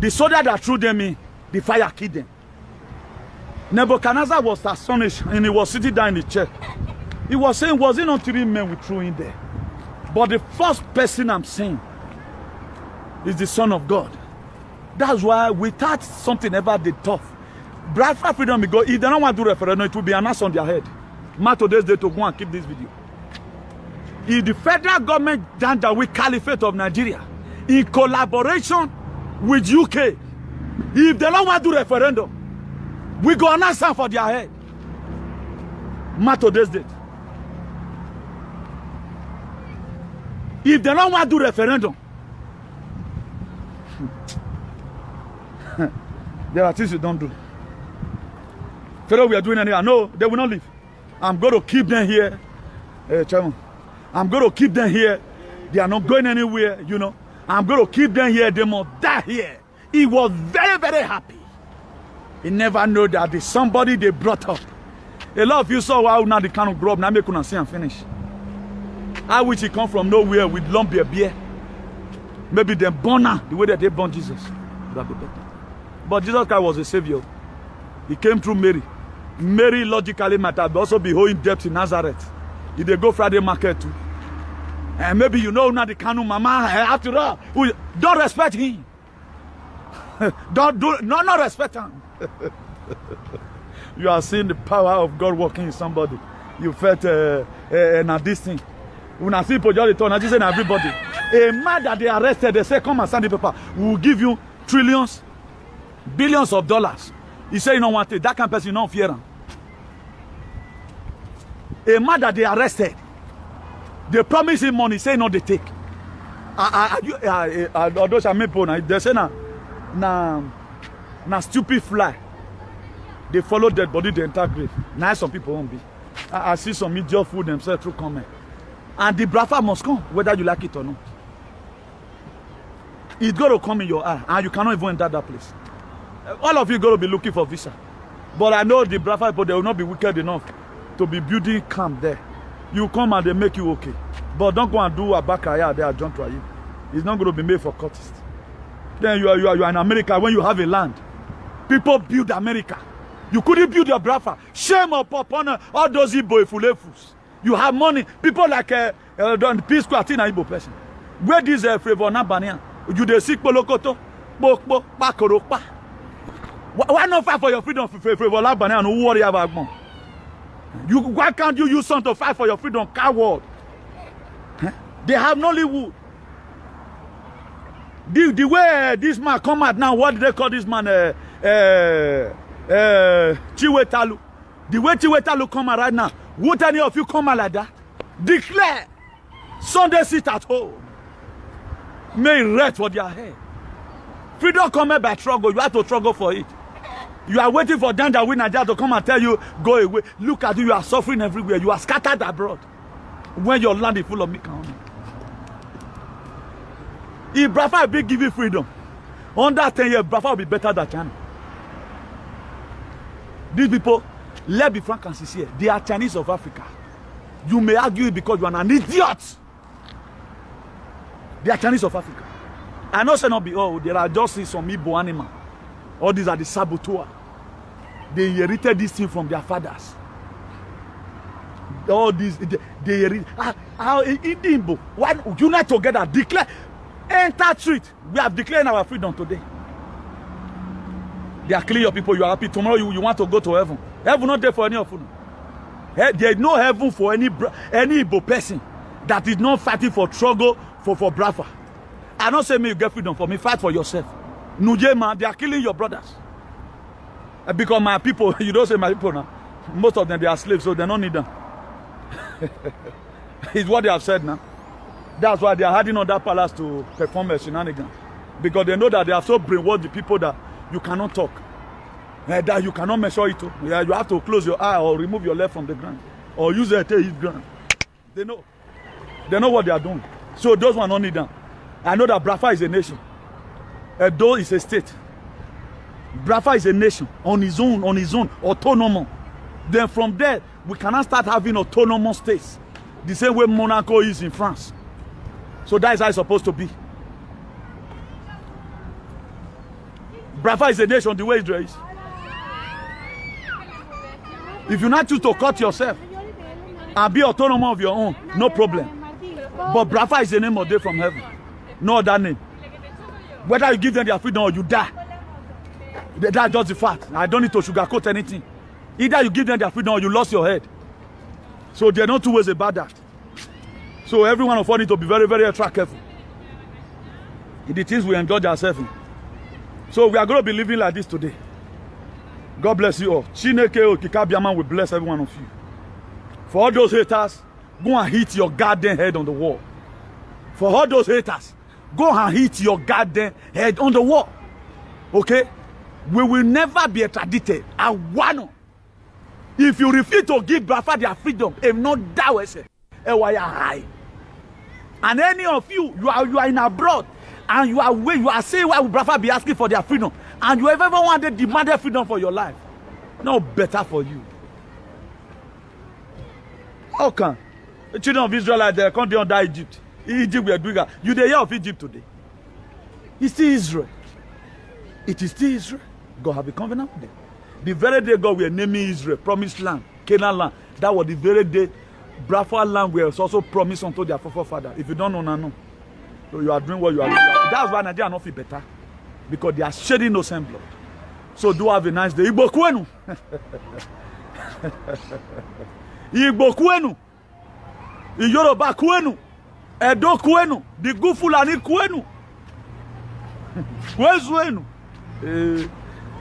The soldier that threw them in, the fire killed them. Nebuchadnezzar was astonished and he was sitting down in the chair. He was saying, was it not 3 men we threw in there? But the first person I'm saying is the Son of God. That's why without something ever did tough, Biafra freedom, because if they don't want to do referendum, it will be an ass on their head. Matter today's day to go and keep this video. If the federal government done that with Caliphate of Nigeria, in collaboration with UK, if they don't want to do referendum, we go and answer for their head. Matter today's date. If they don't want to do referendum, there are things you don't do. Fellow, we are doing anything. No, they will not leave. I'm going to keep them here. Chairman, I'm going to keep them here. They are not going anywhere, you know. I'm going to keep them here. They must die here. He was very, very happy. He never knew that there's somebody they brought up. A lot of you saw how now the kind of grow up. Now make you see and finish. I wish he come from nowhere with lump beer. Maybe them born now the way that they born Jesus. But Jesus Christ was a savior. He came through Mary. Mary logically might have also be holding debt in Nazareth. If they go Friday market too. And maybe you know now the Kanu Mama, after all, don't respect him. Not respect him. You are seeing the power of God working in somebody. You felt now this thing. When I see people just turn, I just say everybody. A man that they arrested, they say, come and sign the paper. We will give you trillions, billions of dollars. He said, you don't want it. That kind of person, you don't fear him. A man that they arrested, they promise him money, say no, they take. Those are people, they say, na stupid fly. They follow dead body, the entire grave. Now some people won't be. I see some media fool themselves through comment. And the Biafra must come, whether you like it or not. It's going to come in your eye, and you cannot even enter that place. All of you going to be looking for visa. But I know the Biafra people, they will not be wicked enough to be building camp there. You come and they make you okay. But don't go and do a bakaya there, John Trayi. It's not going to be made for cultists. Then you are in America when you have a land. People build America. You couldn't build your Biafra. Shame upon all those Igbo Ifulefus. You have money. People like the Peace Square, Igbo person. Where this Favor Nabania? You dey seek Polokoto, Bokbo, Bakoropa. Why not fight for your freedom, Favor Nabania, and worry about more? Why can't you use something to fight for your freedom, coward? Huh? They have Nollywood. The way this man come out now, what do they call this man? Chiwetalu. The way Chiwetalu come out right now, would any of you come out like that? Declare Sunday sit at home. May rest for their head. Freedom come by struggle. You have to struggle for it. You are waiting for them that win Nigeria to come and tell you, go away. Look at you, you are suffering everywhere. You are scattered abroad. When your land is full of milk and honey. If Biafra will give you freedom, under 10 years, Biafra will be better than China. These people, let's be frank and sincere, they are Chinese of Africa. You may argue it because you are an idiot. They are Chinese of Africa. I know say not be all. There are just some Igbo animal. All these are the saboteur. They inherited this thing from their fathers. All these they inherited. Igbo, why unite together? Declare, enter street. We have declared our freedom today. They are clear your people. You are happy. Tomorrow you want to go to heaven. Heaven not there for any of you. There is no heaven for any Igbo person that is not fighting for struggle for Brafa. I don't say me you get freedom for me. Fight for yourself. Nujema, they are killing your brothers. Because my people, you don't say my people now. Most of them they are slaves, so they don't need them. It's what they have said now. That's why they are hiding on that palace to perform a shenanigan. Because they know that they have so brainwashed the people that you cannot talk. That you cannot measure it. You have to close your eye or remove your leg from the ground. Or use it to hit ground. They know. They know what they are doing. So those one don't need them. I know that Brafa is a nation. Edo is a state. Brafa is a nation on his own, autonomous. Then from there, we cannot start having autonomous states. The same way Monaco is in France. So that is how it's supposed to be. Brafa is a nation the way Israel is. If you not choose to cut yourself and be autonomous of your own, no problem. But Brafa is the name of day from heaven. No other name. Whether you give them their freedom or you die. That's just the fact. I don't need to sugarcoat anything. Either you give them their freedom or you lost your head. So there are no two ways about that. So every one of us need to be very, very extra careful. In the things we enjoy ourselves in. So we are going to be living like this today. God bless you all. Chineke Okikabiaman will bless every one of you. For all those haters, go and hit your goddamn head on the wall. For all those haters, go and hit your goddamn head on the wall. Okay? We will never be extradited. I want. If you refuse to give Brafa their freedom, if not that way, say, high. And any of you, you are in abroad, and you are saying why would Brafa be asking for their freedom, and you have ever wanted demanded freedom for your life. No better for you. How come? The children of Israel they come down under Egypt. Egypt we are doing that. You the hear of Egypt today. It's still Israel. It is still Israel. God have a covenant with them. The very day God will name Israel, promised land, Canaan land. That was the very day Brafa land was also promised unto their forefather. If you don't know, no. So you are doing what you are doing. That's why Nigeria not feel better. Because they are shedding no same blood. So do have a nice day. Igbo kwenu. Igbo kwenu. Yoruba kwenu. Edo kwenu. The good Fulani kwenu. Kwenu.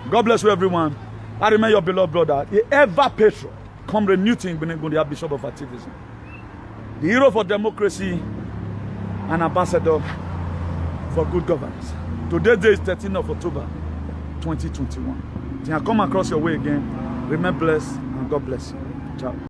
God bless you everyone. I remember your beloved brother, the ever patron, Comrade Newton Benegundia, Bishop of Activism, the hero for democracy and ambassador for good governance. Today's day is 13th of October, 2021. Till I come across your way again, remain blessed and God bless you. Ciao.